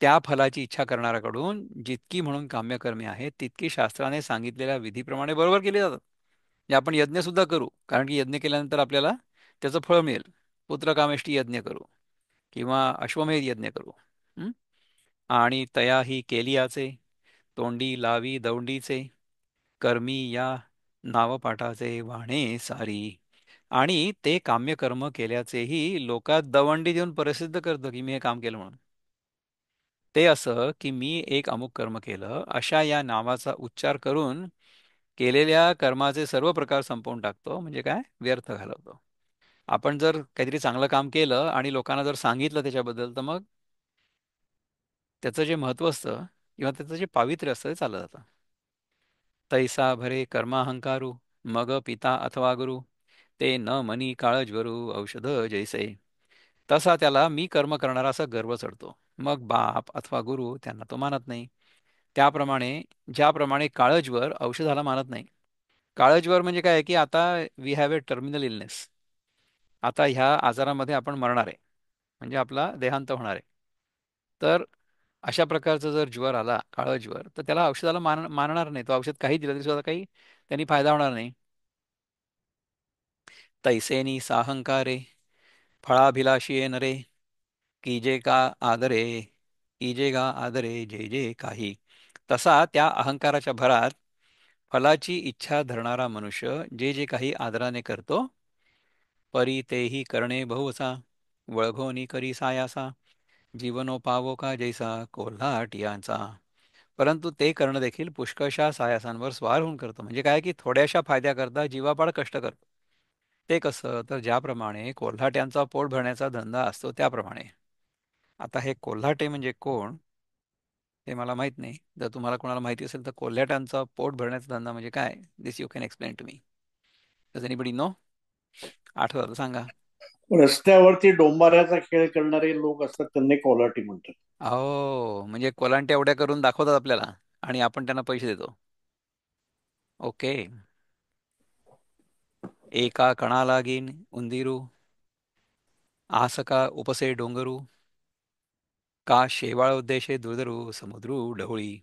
त्या फलाची इच्छा करणाऱ्याकडून जितकी म्हणून काम्यकर्मे आहेत तितकी शास्त्राने सांगितलेल्या विधीप्रमाणे बरोबर केली जातात. म्हणजे आपण यज्ञ सुद्धा करू, कारण की यज्ञ केल्यानंतर आपल्याला त्याचं फळ मिळेल. पुत्रकामेष्टी यज्ञ करू किंवा अश्वमेध यज्ञ करू. हं? आणि तया ही केलियाचे तोंडी लावी दौंडीचे कर्मी या नावपाठाचे वाणे सारी. आणि ते काम्यकर्म केल्याचेही लोकात दवंडी देऊन प्रसिद्ध करतं की मी हे काम केलं म्हणून. ते असं की मी एक अमुक कर्म केलं अशा या नावाचा उच्चार करून केलेल्या कर्माचे सर्व प्रकार संपवून टाकतो, म्हणजे काय व्यर्थ घालवतो. आपण जर काहीतरी चांगलं काम केलं आणि लोकांना जर सांगितलं त्याच्याबद्दल, तर मग त्याचं जे महत्त्व असतं किंवा त्याचं जे पावित्र्य असतं ते चाललं जातं. तैसा भरे कर्माहंकारू मग पिता अथवा गुरु ते न मनी काळजवरू औषध जैसे. तसा त्याला मी कर्म करणारा असा गर्व चढतो. मग बाप अथवा गुरु त्यांना तो मानत नाही. त्याप्रमाणे ज्याप्रमाणे काळजवर औषधाला मानत नाही. काळजवर म्हणजे काय आहे की आता we have a terminal illness. आता ह्या आजारामध्ये आपण मरणार आहे, म्हणजे आपला देहांत होणार आहे. तर अशा प्रकारचा जर ज्वर आला, काळा ज्वर, तर त्याला औषधाला मानणार नाही. तो औषध काही दिलं तरी सुद्धा काही त्यांनी फायदा होणार नाही. तैसेनी साहंकारे फळाभिलाषी नरे कीजे का आदरे कीजे गा आदरे जे जे काही. तसा त्या अहंकाराच्या भरात फलाची इच्छा धरणारा मनुष्य जे जे काही आदराने करतो, परी तेही करणे बहुवसा वळघोनी करी सायासा जीवनोपावो का जैसा कोल्हाट यांचा. परंतु ते करणं देखील पुष्कळशा सायासांवर स्वार होऊन करतं. म्हणजे काय की थोड्याशा फायद्याकरता जीवापाड कष्ट करतं. ते कसं, तर ज्याप्रमाणे कोल्हाट्यांचा पोट भरण्याचा धंदा असतो त्याप्रमाणे. आता हे कोल्हाटे म्हणजे कोण हे मला माहित नाही. जर तुम्हाला कोणाला माहिती असेल तर कोल्हाट्यांचा पोट भरण्याचा धंदा म्हणजे काय, this you can explain to me. Does anybody know? आठवत सांगा. रस्त्यावरती डोंबाऱ्याचा खेळ करणारे लोक असतात त्यांना कोल्हाटी म्हणतात. अहो, म्हणजे कोलांट्या एवढ्या करून दाखवतात आपल्याला आणि आपण त्यांना पैसे देतो. ओके. एका कणा लागीन उंदीरू आसका उपसे डोंगरू का शेवाळ उद्देशे दुर्धरू समुद्रू ढवळी.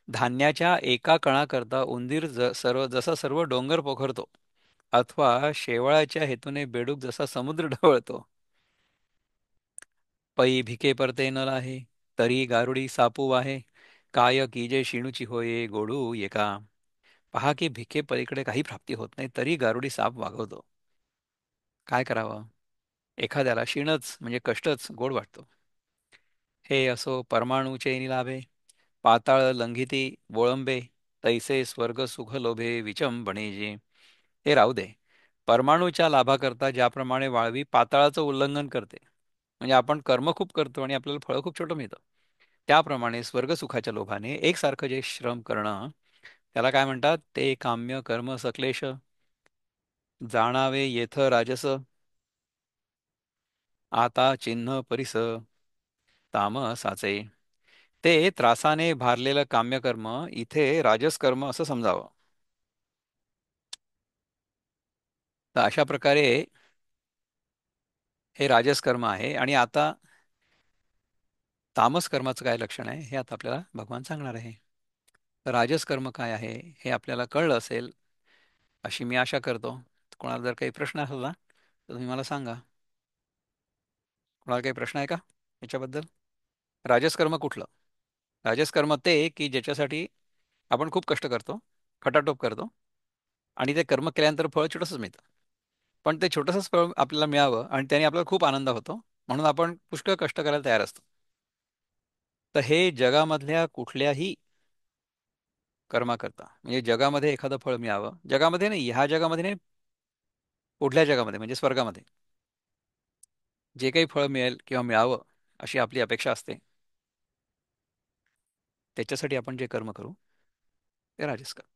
धान्याच्या एका कणाकरता उंदीर सर्व जसा सर्व डोंगर पोखरतो, अथवा शेवाळाच्या हेतूने बेडूक जसा समुद्र ढवळतो. पै भिके परते न आहे तरी गारुडी सापू आहे काय कीजे शिणूची होये गोडू एका. पहा की भिके पलीकडे काही प्राप्ती होत नाही तरी गारुडी साप वागवतो. काय करावं? एखाद्याला शिणच म्हणजे कष्टच गोड वाटतो. हे असो परमाणूचे निलाभे पाताळ लंघिती वोळंबे तैसे स्वर्ग सुख लोभे विचंबणे जे. हे राहू दे. परमाणूच्या लाभाकरता ज्याप्रमाणे वाळवी पाताळाचं उल्लंघन करते, म्हणजे आपण कर्म खूप करतो आणि आपल्याला फळ खूप छोटं मिळतं, त्याप्रमाणे स्वर्गसुखाच्या लोभाने एकसारखं जे श्रम करणं त्याला काय म्हणतात, ते काम्य कर्म सकलेश जाणावे येथ राजस आता चिन्ह परिस तामसाचे. ते त्रासाने भारलेलं काम्यकर्म इथे राजसकर्म असं समजावं. तर अशा प्रकारे हे राजसकर्म आहे. आणि आता तामस कर्माचं काय लक्षण आहे हे आता आपल्याला भगवान सांगणार आहे. तर राजसकर्म काय आहे हे आपल्याला कळलं असेल अशी मी आशा करतो. कोणाला जर काही प्रश्न असला तर तुम्ही मला सांगा. कोणाला काही प्रश्न आहे का याच्याबद्दल? राजसकर्म कुठलं? राजसकर्म ते की ज्याच्यासाठी आपण खूप कष्ट करतो, खटाटोप करतो, आणि ते कर्म केल्यानंतर फळ छोटंसंच मिळतं. पण ते छोटंसंच फळ आपल्याला मिळावं आणि त्याने आपल्याला खूप आनंद होतो, म्हणून आपण पुष्कळ कष्ट करायला तयार असतो. तर हे जगामधल्या कुठल्याही कर्माकरता, म्हणजे जगामध्ये एखादं फळ मिळावं, जगामध्ये नाही, ह्या जगामध्ये नाही, पुढल्या जगामध्ये म्हणजे स्वर्गामध्ये जे काही फळ मिळेल किंवा मिळावं अशी आपली अपेक्षा असते, त्याच्यासाठी आपण जे कर्म करू ते राजस कर्म.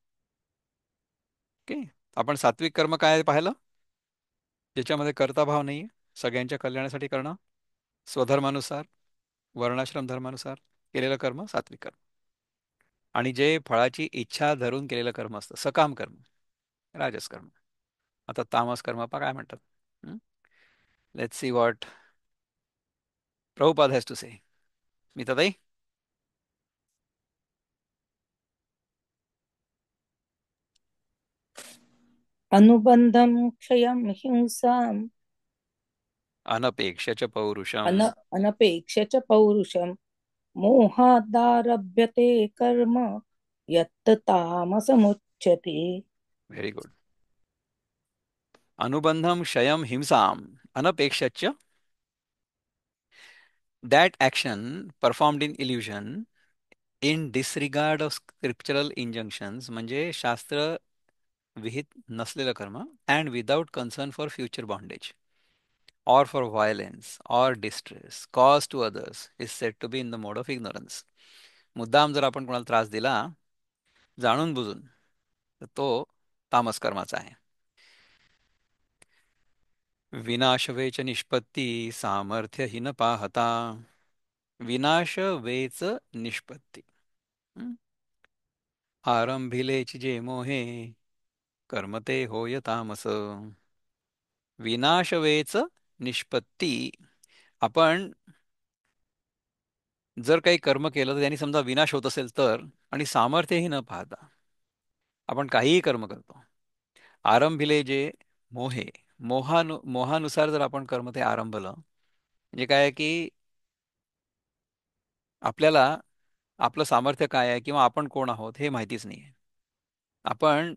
ओके. आपण सात्विक कर्म काय आहे पाहिलं, ज्याच्यामध्ये कर्ताभाव नाही, सगळ्यांच्या कल्याणासाठी करणं, स्वधर्मानुसार वर्णाश्रम धर्मानुसार केलेलं कर्म सात्विक कर्म. आणि जे फळाची इच्छा धरून केलेलं कर्म असतं सकाम कर्म राजस कर्म. आता तामस कर्म पा काय म्हणतात. Let's see what Prabhupada has to say. Mitatai? अनुबंधं क्षयं हिंसाम् अनपेक्ष च पौरुषम. अनपेक्ष च पौरुषं मोहादारभ्यते कर्म यत् तामसमुच्यते. Very good. Anubandham shayam himsam अनपेक्ष च. That action performed in illusion in disregard of scriptural injunctions म्हणजे शास्त्र विहित नसलेलं कर्म and without concern for future bondage or for violence or distress caused to others is said to be in the mode of ignorance. मुद्दाम जर आपण कोणाला त्रास दिला जाणून बुजून तर तो तामस कर्माचा आहे. विनाश वेच निष्पत्ती सामर्थ्य ही न पाहता. विनाश वेच निष्पत्ती. हं? आरंभिलेची जे मोहे कर्म ते होय तामस. विनाश वेच निष्पत्ती. आपण जर काही कर्म केलं तर त्यांनी समजा विनाश होत असेल तर आणि सामर्थ्यही न पाहता आपण काहीही कर्म करतो. आरंभिले जे मोहे मोहानुसार जर आपण कर्म ते आरंभलं म्हणजे काय आहे की आपल्याला आपलं सामर्थ्य काय आहे किंवा आपण कोण आहोत हे माहितीच नाही आहे. आपण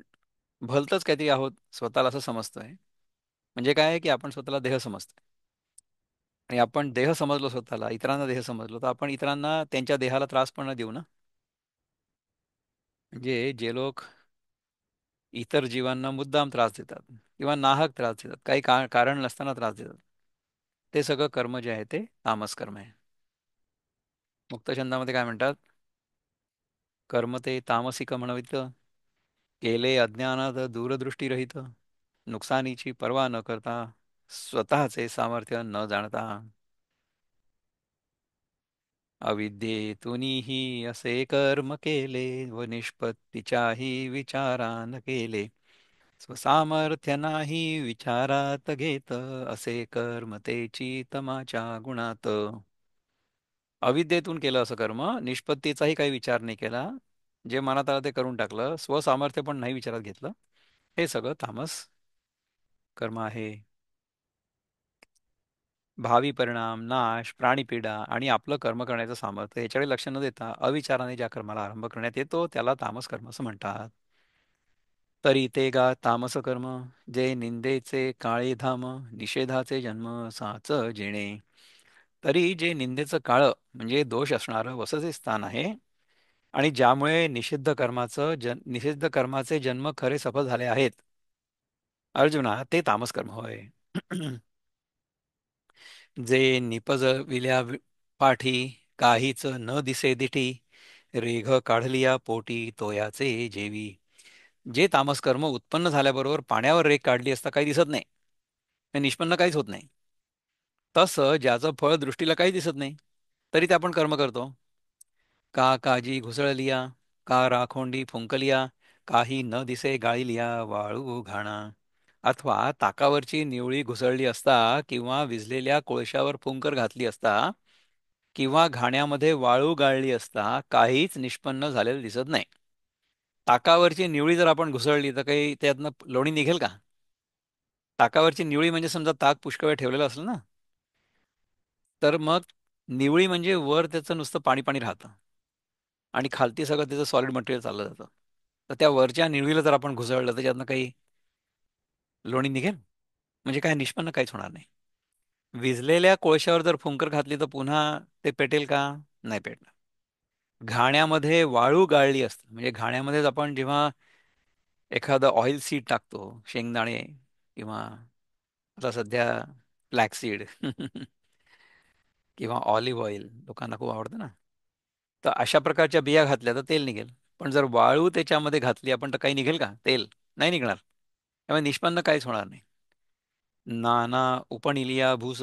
भलतंच काहीतरी आहोत स्वतःला असं समजतोय. म्हणजे काय आहे की आपण स्वतःला देह समजतोय आणि आपण देह समजलो स्वतःला इतरांना देह समजलो तर आपण इतरांना त्यांच्या देहाला त्रास पण न देऊ ना. म्हणजे जे लोक इतर जीवांना मुद्दाम त्रास देतात किंवा नाहक त्रास देतात काही कारण नसताना त्रास देतात ते सगळं कर्म जे आहे ते तामस कर्म आहे. मुक्तछंदामध्ये काय म्हणतात? कर्म ते तामसिक म्हणवित केले अज्ञानात दूरदृष्टीरहित नुकसानीची पर्वा न करता स्वतःचे सामर्थ्य न जाणता अविद्येतूनही असे कर्म केले व निष्पत्तीच्याही विचारा न केले स्वसामर्थ्य नाही विचारात घेत असे कर्म तेची तमाच्या गुणात. अविद्येतून केलं असं कर्म निष्पत्तीचाही काही विचार नाही केला जे मनात आलं ते करून टाकलं स्वसामर्थ्य पण नाही विचारात घेतलं हे सगळं तामस कर्म आहे. भावी परिणाम नाश प्राणीपीडा आणि आपलं कर्म करण्याचं सामर्थ्य याच्याकडे लक्ष न देता अविचाराने ज्या कर्माला आरंभ करण्यात येतो त्याला तामस कर्म असं म्हणतात. तरी ते गा तामस कर्म जे निंदेचे काळे धाम निषेधाचे जन्म साच जेणे. तरी जे निंदेचं काळं म्हणजे दोष असणारं वसचे स्थान आहे आणि ज्यामुळे निषिद्ध कर्माचे जन्म खरे सफल झाले आहेत अर्जुना ते तामस कर्म होय. जे पाठी काहीच न दिसे दिठी रेघ काढलिया पोटी तोयाचे जेवी. जे तामस कर्म उत्पन्न झाल्याबरोबर पाण्यावर रेघ काढली असता काही दिसत नाही हे निष्पन्न काहीच होत नाही तसं ज्याचं फळ दृष्टीला काही दिसत नाही तरी ते आपण कर्म करतो. का काजी घुसळलिया का राखोंडी फुंकलिया काही न दिसे गाळिलिया वाळू घाणा. अथवा ताकावरची निवळी घुसळली असता किंवा विझलेल्या कोळशावर फुंकर घातली असता किंवा घाण्यामध्ये वाळू गाळली असता काहीच निष्पन्न झालेलं दिसत नाही. ताकावरची निवळी जर आपण घुसळली तर काही त्यातनं लोणी निघेल का? ताकावरची निवळी म्हणजे समजा ताक पुष्कळ वेळ ठेवलेलं असलं ना तर मग निवळी म्हणजे वर त्याचं नुसतं पाणी पाणी राहतं आणि खालती सगळं त्याचं सॉलिड मटेरियल चाललं जातं. तर त्या वरच्या निवळीला जर आपण घुसळलं तर त्यातनं काही लोणी निघेल म्हणजे काय निष्पन्न काहीच होणार नाही. विझलेल्या कोळशावर जर फुंकर घातली तर पुन्हा ते पेटेल का? नाही पेटणार. घाण्यामध्ये वाळू गाळली असते म्हणजे घाण्यामध्येच आपण जेव्हा एखादं ऑइल सीड टाकतो शेंगदाणे किंवा आता सध्या फ्लॅक्सीड किंवा ऑलिव्ह ऑइल लोकांना खूप आवडतं ना तर अशा प्रकारच्या बिया घातल्या तर तेल निघेल. पण जर वाळू त्याच्यामध्ये घातली आपण तर काही निघेल का? तेल नाही निघणार. त्यामुळे निष्पन्न काहीच होणार नाही. नाना उपनिलिया भूस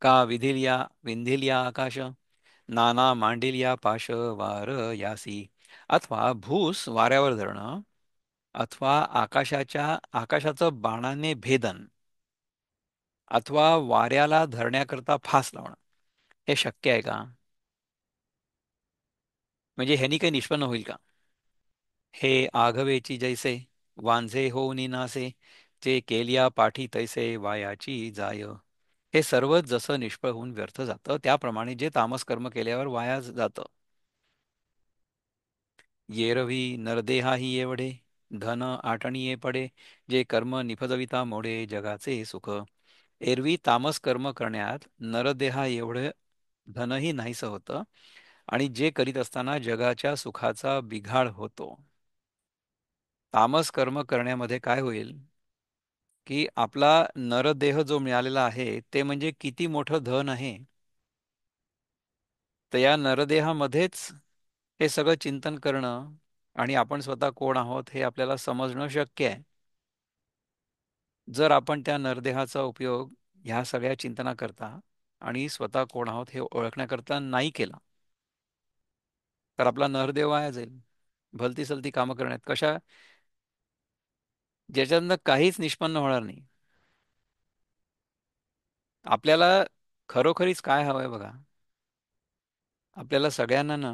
का विंधिलिया आकाश नाना मांडिलिया पाश वार यासी. अथवा भूस वाऱ्यावर धरणं अथवा आकाशाचं बाणाने भेदन अथवा वाऱ्याला धरण्याकरता फास लावणं हे शक्य आहे का? म्हणजे ह्यानी काही निष्पन्न होईल का? हे आघवेची जैसे वांझे होऊनी नासे, जे केलिया पाठी तैसे वायाची जाय. हे सर्वच जसं निष्फळ होऊन व्यर्थ जातं, त्याप्रमाणे जे तामस कर्म केल्यावर वाया जातं. येरवी नरदेहाही एवढे, धन आठणीये पडे, जे कर्म निपजविता मोडे जगाचे सुख. एरवी तामस कर्म करण्यात नरदेहा एवढे धनही नाहीसं होतं, आणि जे करीत असताना जगाच्या सुखाचा बिघाड होतो. तामस कर्म करण्यामध्ये काय होईल की आपला नरदेह जो मिळालेला आहे ते म्हणजे किती मोठं धन आहे. तर या नरदेहामध्येच हे सगळं चिंतन करणं आणि आपण स्वतः कोण आहोत हे आपल्याला समजणं शक्य आहे. जर आपण त्या नरदेहाचा उपयोग ह्या सगळ्या चिंतनाकरता आणि स्वतः कोण आहोत हे ओळखण्याकरता नाही केला, तर आपला नरदेह वाया जाईल. भलती सलती कामं करण्यात कशा, ज्याच्यातनं काहीच निष्पन्न होणार नाही. आपल्याला खरोखरीच काय हवंय बघा, आपल्याला सगळ्यांना ना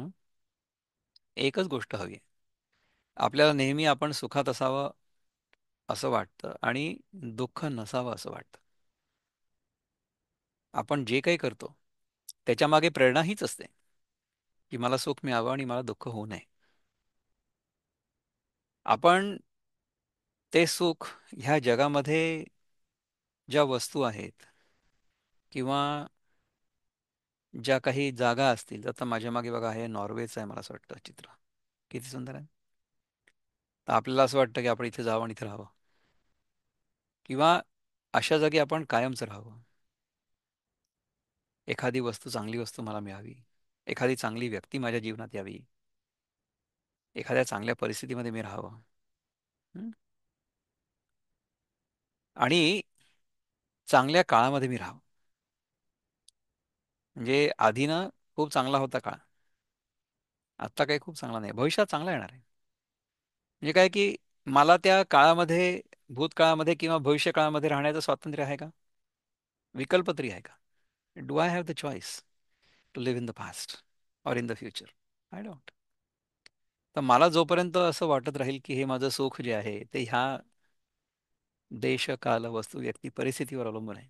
एकच गोष्ट हवी आहे. आपल्याला नेहमी आपण सुखात असावं असं वाटतं आणि दुःख नसावं असं वाटतं. आपण जे काही करतो त्याच्या मागे प्रेरणा हीच असते की मला सुख मिळावं आणि मला दुःख होऊ नये. आपण ते सुख ह्या जगामध्ये ज्या वस्तू आहेत किंवा ज्या काही जागा असतील, आता माझ्या मागे बघा हे नॉर्वेचं आहे, मला असं वाटतं चित्र किती सुंदर आहे. तर आपल्याला असं वाटतं की आपण इथे जावं आणि इथे राहावं, किंवा अशा जागी आपण कायमच राहावं. एखादी वस्तू, चांगली वस्तू मला मिळावी, एखादी चांगली व्यक्ती माझ्या जीवनात यावी, एखाद्या चांगल्या परिस्थितीमध्ये मी राहावं. हं? आणि चांगल्या काळामध्ये मी राहावं. म्हणजे आधी ना खूप चांगला होता काळ, आत्ता काही खूप चांगला नाही, भविष्यात चांगला येणार आहे. म्हणजे काय की मला त्या काळामध्ये, भूतकाळामध्ये किंवा भविष्य काळामध्ये राहण्याचं स्वातंत्र्य आहे का? विकल्प तरी आहे का? Do I have the choice to live in the past or in the future? I don't. तर मला जोपर्यंत असं वाटत राहील की हे माझं सुख जे आहे ते ह्या देश, काल, वस्तू, व्यक्ती, परिस्थितीवर अवलंबून आहे,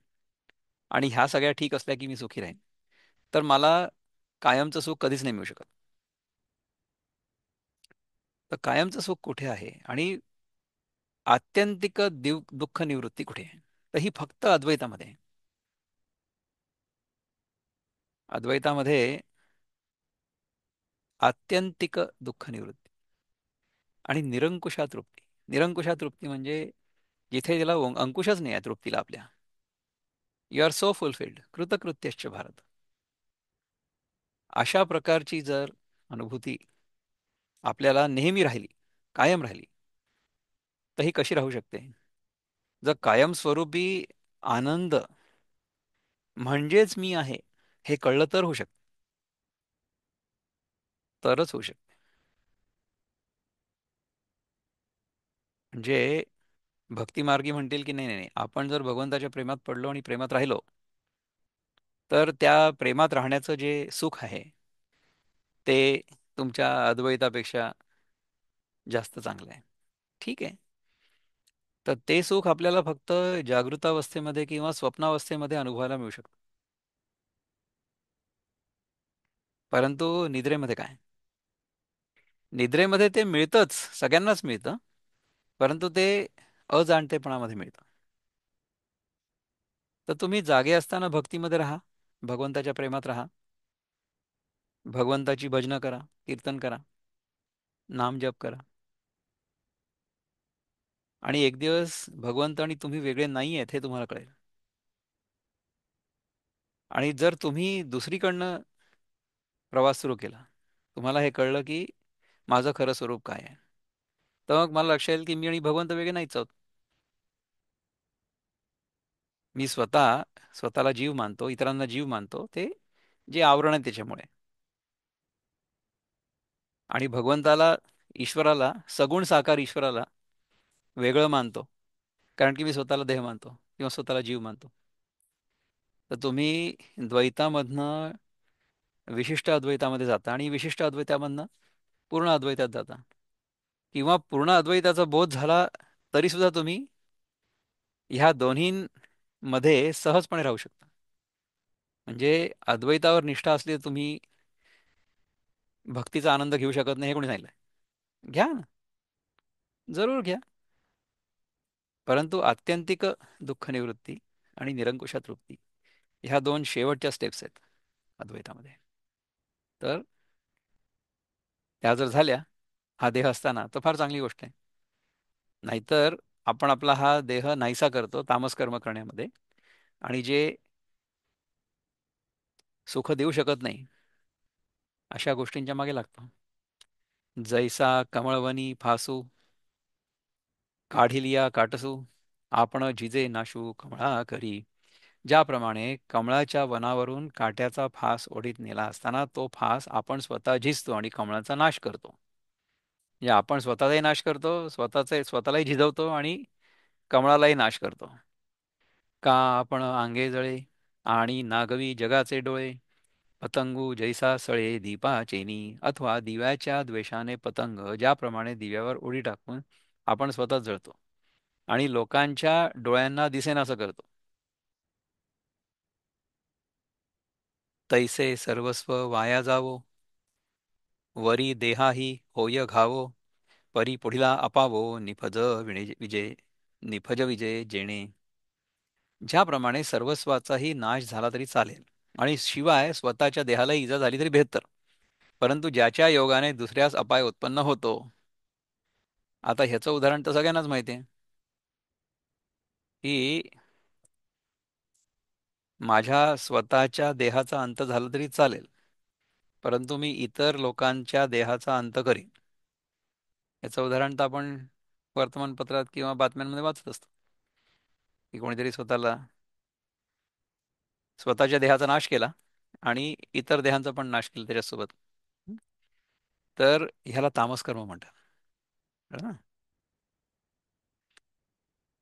आणि ह्या सगळ्या ठीक असल्या की मी सुखी राहीन, तर मला कायमचं सुख कधीच नाही मिळू शकत. तर कायमचं सुख कुठे आहे आणि आत्यंतिक दुःख निवृत्ती कुठे आहे? तर ही फक्त अद्वैतामध्ये आहे. अद्वैतामध्ये आत्यंतिक दुःख निवृत्ती आणि निरंकुशा तृप्ती. निरंकुशा तृप्ती म्हणजे जिथे त्याला अंकुशच नाही आहे तृप्तीला आपल्या. यू आर सो फुलफिल्ड कृतकृत्यश्च भारत. अशा प्रकारची जर अनुभूती आपल्याला नेहमी राहिली, कायम राहिली, तर ही कशी राहू शकते? जर कायमस्वरूपी आनंद म्हणजेच मी आहे हे कळलं तर होऊ शकते, तरच होऊ शकते. म्हणजे भक्तिमार्गी म्हणतील की नाही नाही नाही, आपण जर भगवंताच्या प्रेमात पडलो आणि प्रेमात राहिलो, तर त्या प्रेमात राहण्याचं जे सुख आहे ते तुमच्या अद्वैतापेक्षा जास्त चांगलं आहे. ठीक आहे. तर ते सुख आपल्याला फक्त जागृतावस्थेमध्ये किंवा स्वप्नावस्थेमध्ये अनुभवायला मिळू शकतं. परंतु निद्रेमध्ये काय? निद्रेमध्ये ते मिळतंच, सगळ्यांनाच मिळतं, परंतु ते अजाणतेपणामध्ये मिळतं. तर तुम्ही जागे असताना भक्तीमध्ये राहा, भगवंताच्या प्रेमात राहा, भगवंताची भजनं करा, कीर्तन करा, नाम जप करा, आणि एक दिवस भगवंत आणि तुम्ही वेगळे नाही आहेत हे तुम्हाला कळेल. आणि जर तुम्ही दुसरीकडनं प्रवास सुरू केला, तुम्हाला हे कळलं की माझं खरं स्वरूप काय आहे, तर मग मला लक्षात येईल की मी आणि भगवंत वेगळे नाहीच आहोत. मी स्वतःला जीव मानतो, इतरांना जीव मानतो, ते जे आवरण आहे त्याच्यामुळे. आणि भगवंताला, ईश्वराला, सगुण साकार ईश्वराला वेगळं मानतो, कारण की मी स्वतःला देह मानतो किंवा स्वतःला जीव मानतो. तर तुम्ही द्वैतामधनं विशिष्ट अद्वैतामध्ये जाता आणि विशिष्ट अद्वैतामधनं पूर्ण अद्वैतात जाता, किंवा पूर्ण अद्वैताचा बोध झाला तरी सुद्धा तुम्ही ह्या दोन्हींमध्ये सहजपणे राहू शकता. म्हणजे अद्वैतावर निष्ठा असली तर तुम्ही भक्तीचा आनंद घेऊ शकत नाही हे कोणी सांगितलं? घ्या ना, जरूर घ्या. परंतु आत्यंतिक दुःख निवृत्ती आणि निरंकुशा तृप्ती ह्या दोन शेवटच्या स्टेप्स आहेत अद्वैतामध्ये. तर त्या जर झाल्या हा देह असताना तर फार चांगली गोष्ट आहे. नाहीतर आपण आपला हा देह नाहीसा करतो तामस कर्म करण्यामध्ये, आणि जे सुख देऊ शकत नाही अशा गोष्टींच्या मागे लागतो. जैसा कमळवनी फासू काढिलिया काटसू आपण झिजे नाशू कमळा करी. ज्याप्रमाणे कमळाच्या वनावरून काट्याचा फास ओढीत नेला असताना तो फास आपण स्वतः झिजतो आणि कमळाचा नाश करतो. म्हणजे आपण स्वतःचाही नाश करतो, स्वतःलाही झिजवतो आणि कमळालाही नाश करतो. का आपण आंगे जळे आणि नागवी जगाचे डोळे, पतंगू जैसा सळे दीपाचेनी. अथवा दिव्याच्या द्वेषाने पतंग ज्याप्रमाणे दिव्यावर उडी टाकून आपण स्वतःच जळतो आणि लोकांच्या डोळ्यांना दिसेनासं करतो, तैसे सर्वस्व वाया जावो, वरी देहाही होय घावो. परी पुढिला अपावो निफज विजय जेणे. ज्याप्रमाणे सर्वस्वाचाही नाश झाला तरी चालेल आणि शिवाय स्वतःच्या देहाला इजा झाली तरी बेहतर, परंतु ज्याच्या योगाने दुसऱ्यास अपाय उत्पन्न होतो. आता ह्याचं उदाहरण तर सगळ्यांनाच माहिती आहे की माझ्या स्वतःच्या देहाचा अंत झाला तरी चालेल, परंतु मी इतर लोकांच्या देहाचा अंत करीन. याचं उदाहरण तर आपण वर्तमानपत्रात किंवा बातम्यांमध्ये वाचत असतो की कोणीतरी स्वतःच्या देहाचा नाश केला आणि इतर देहांचा पण नाश केला त्याच्यासोबत. तर ह्याला तामस कर्म म्हणतात. कळलं ना?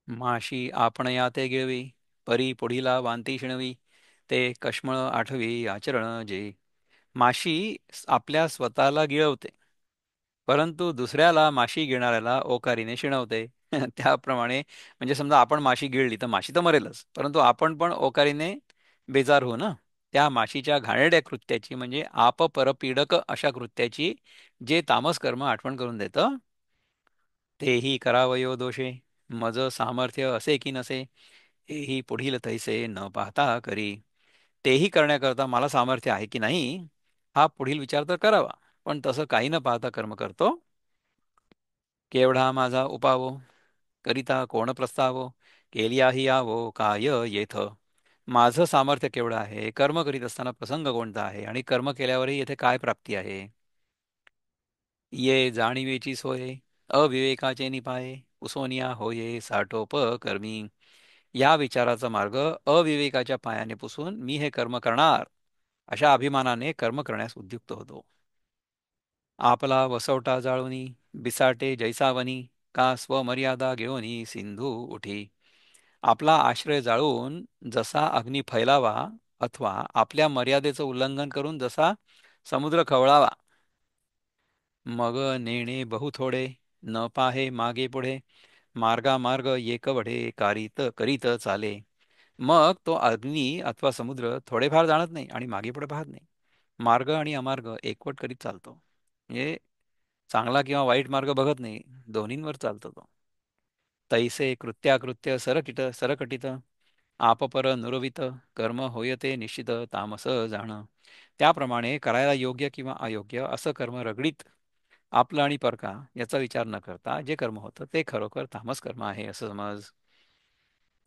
माशी आपण याते गिळवी, परी पुढीला वांती शिणवी. ते कश्मळ आठवी आचरण जे. माशी आपल्या स्वतःला गिळवते, परंतु दुसऱ्याला माशी गिळणाऱ्याला ओकारीने शिणवते. त्याप्रमाणे म्हणजे समजा आपण माशी गिळली तर माशी तर मरेलच, परंतु आपण पण ओकारीने बेजार होऊ ना. त्या माशीच्या घाणेरड्या कृत्याची म्हणजे आपपरपीडक अशा कृत्याची जे तामस कर्म आठवण करून देतं. तेही करावयो दोषे, मज सामर्थ्य असे की नसे. हेही पुढील तैसे न पाहता करी. तेही करण्याकरता मला सामर्थ्य आहे की नाही हा पुढील विचार तर करावा, पण तसं काही न पाहता कर्म करतो. केवढा माझा उपावो, करिता कोण प्रस्तावो. केलियाही यावो काय येथ. माझं सामर्थ्य केवढं आहे, कर्म करीत असताना प्रसंग कोणता आहे, आणि कर्म केल्यावरही येथे काय प्राप्ती आहे. ये जाणीवेची सोय अविवेकाचे निपाये, पुसोनिया होये साठोप कर्मी. या विचाराचा मार्ग अविवेकाच्या पायाने पुसून मी हे कर्म करणार अशा अभिमानाने कर्म करण्यास उद्युक्त होतो. आपला वसवटा जाळुनी बिसाटे जैसावनी, का स्वमर्यादा घेऊनी सिंधू उठी. आपला आश्रय जाळून जसा अग्नी फैलावा, अथवा आपल्या मर्यादेचं उल्लंघन करून जसा समुद्र खवळावा. मग नेणे बहु थोडे, न पाहे मागे पुढे. मार्गामार्ग एकवढे कारित करीत चाले. मग तो अग्नी अथवा समुद्र थोडेफार जाणत नाही आणि मागे पुढे पाहत नाही. मार्ग आणि अमार्ग एकवट करीत चालतो. म्हणजे चांगला किंवा वाईट मार्ग बघत नाही, दोन्हींवर चालतो तो. तैसे कृत्याकृत्य सरकटित, आपपर नुरवित. कर्म होयते निश्चित तामस जाण. त्याप्रमाणे करायला योग्य किंवा अयोग्य असं कर्म रगडीत आपलं आणि परका याचा विचार न करता जे कर्म होतं ते खरोखर तामस कर्म आहे असं समज.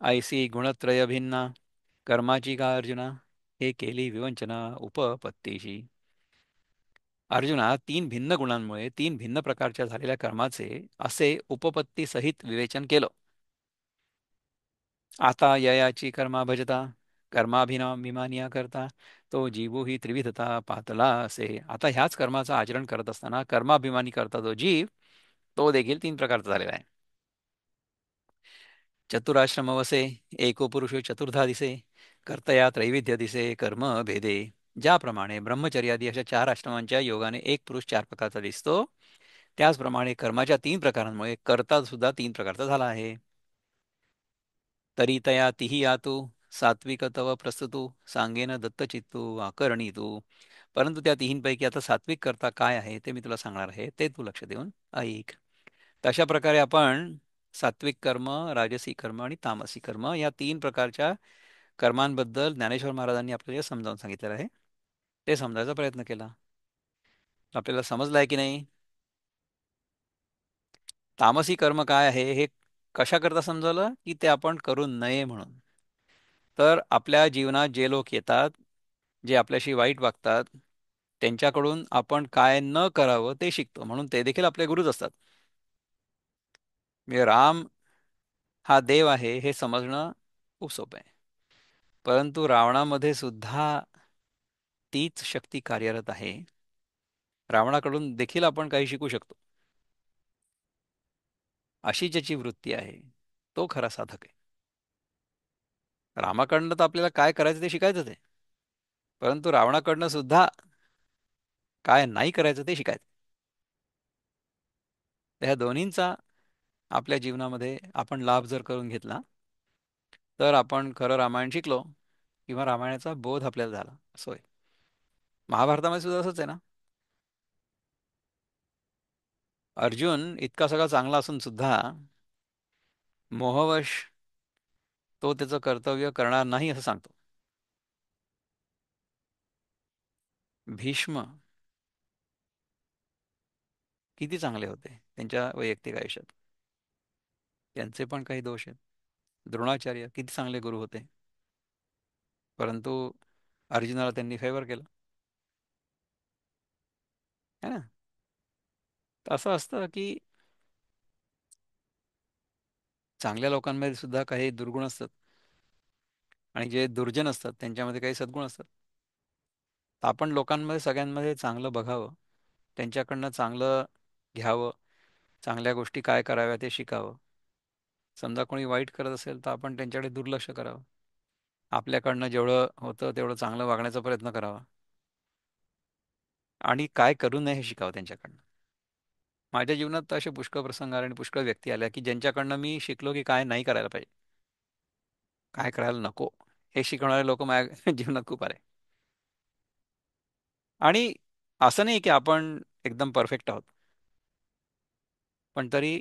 ऐसी गुणत्रय भिन्ना कर्माची का अर्जुना, हे केली विवंचना उपपत्तीशी. अर्जुना, तीन भिन्न गुणांमुळे तीन भिन्न प्रकारच्या झालेल्या कर्माचे असे उपपत्ती सहित विवेचन केलं. आता ययाची कर्मा भजता, कर्माभिमानिया करता, तो जीवो ही त्रिविधता पातला असे. आता ह्याच कर्माचं आचरण करत असताना कर्माभिमानी करता जो जीव तो देखील तीन प्रकारचा झालेला आहे. चतुराश्रम वसे एको पुरुषो चतुर्धा दिसे, कर्तया त्रैविध्य दिसे कर्म भेदे. ज्याप्रमाणे ब्रह्मचर्यादी अशा 4 आश्रमांच्या योगाने एक पुरुष 4 प्रकारचा दिसतो, त्याचप्रमाणे कर्माच्या 3 प्रकारांमुळे कर्ता सुद्धा 3 प्रकारचा झाला आहे. तरी तया तिही यातू सात्विक तव प्रस्तुतू सांगेन दत्तचित्तू आकर्णितू. परंतु त्या तिहींपैकी आता सात्विक करता काय आहे ते मी तुला सांगणार आहे, ते तू लक्ष देऊन ऐक. तशा प्रकारे आपण सात्विक कर्म, राजसी कर्म आणि तामसी कर्म या 3 प्रकारच्या कर्मांबद्दल ज्ञानेश्वर महाराजांनी आपल्याला समजावून सांगितलेलं आहे. ते समजायचा प्रयत्न केला. आपल्याला समजलं आहे की नाही? तामसी कर्म काय आहे हे कशाकरता समजवलं, की ते आपण करू नये म्हणून. तर आपल्या जीवनात जे लोक येतात, जे आपल्याशी वाईट वागतात, त्यांच्याकडून आपण काय न करावं ते शिकतो. म्हणून ते देखील आपले गुरुच असतात. म्हणजे राम हा देव आहे हे समजणं खूप सोपं आहे. परंतु रावणामध्ये सुद्धा तीच शक्ती कार्यरत आहे. रावणाकडून देखील आपण काही शिकू शकतो. अशी ज्याची वृत्ती आहे तो खरा साधक आहे. रामाकडनं तर आपल्याला काय करायचं ते शिकायचंच आहे, परंतु रावणाकडनं सुद्धा काय नाही करायचं ते शिकायचं. तर ह्या दोन्हींचा आपल्या जीवनामध्ये आपण लाभ जर करून घेतला तर आपण खरं रामायण शिकलो किंवा रामायणाचा बोध आपल्याला झाला असं होय. महाभारतामध्ये सुद्धा असंच आहे ना. अर्जुन इतका सगळा चांगला असून सुद्धा मोहवश तो त्याचं कर्तव्य करणार नाही असं सांगतो. भीष्म किती चांगले होते त्यांच्या वैयक्तिक आयुष्यात, त्यांचे पण काही दोष आहेत. द्रोणाचार्य किती चांगले गुरु होते, परंतु अर्जुनाला त्यांनी फेवर केलं है ना. तर असं असतं की चांगल्या लोकांमध्ये सुद्धा काही दुर्गुण असतात आणि जे दुर्जन असतात त्यांच्यामध्ये काही सद्गुण असतात. तर आपण लोकांमध्ये सगळ्यांमध्ये चांगलं बघावं, त्यांच्याकडनं चांगलं घ्यावं, चांगल्या गोष्टी काय कराव्या ते शिकावं. समजा कोणी वाईट करत असेल तर आपण त्यांच्याकडे दुर्लक्ष करावं. आपल्याकडनं जेवढं होतं तेवढं चांगलं वागण्याचा प्रयत्न करावा आणि काय करू नये हे शिकावं त्यांच्याकडनं. माझ्या जीवनात तर असे पुष्कळ प्रसंग आले आणि पुष्कळ व्यक्ती आल्या की ज्यांच्याकडनं मी शिकलो की काय नाही करायला पाहिजे, काय करायला नको हे शिकवणारे लोक माझ्या जीवनात खूप आले. आणि असं नाही की आपण एकदम परफेक्ट आहोत, पण तरी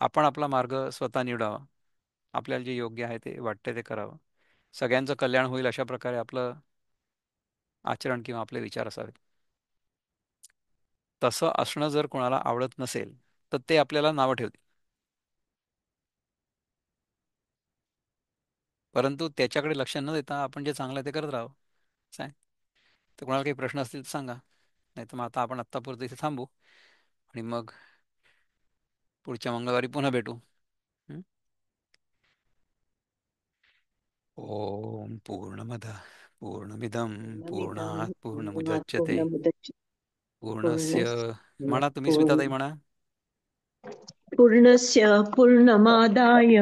आपण आपला मार्ग स्वतः निवडावा. आपल्याला जे योग्य आहे ते वाटते ते करावं. सगळ्यांचं कल्याण होईल अशा प्रकारे आपलं आचरण किंवा आपले विचार असावेत. तसं असणं जर कोणाला आवडत नसेल तर ते आपल्याला नावं ठेवतील, परंतु त्याच्याकडे लक्ष न देता आपण जे चांगलं आहे ते करत राहावं. असं आहे. तर कोणाला काही प्रश्न असतील तर सांगा, नाही तर मग आता आपण आत्तापुरतं इथे थांबू आणि मग पुढच्या मंगळवारी पुन्हा भेटू. हं? ओम पूर्णमद पूर्णमिदं पूर्णमिदं पूर्णात् पूर्णात् पूर्णमुदच्यते पूर्णमुदच्यते पूर्णस्य. पूर्णस्य म्हणा तुम्ही स्मिताताई पूर्ण म्हणा. पूर्णस्य पूर्णमादाय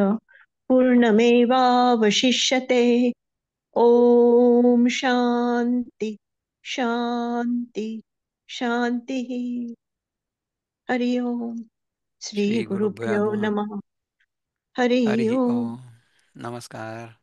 पूर्णमेवावशिष्यते. ॐ शान्ति शान्ति शान्तिः. हरि ओम्. श्री गुरुभ्यो श्रीगुरुभ्यो नमः. नमः. हरि हरिः ओम्. ओम. नमस्कार.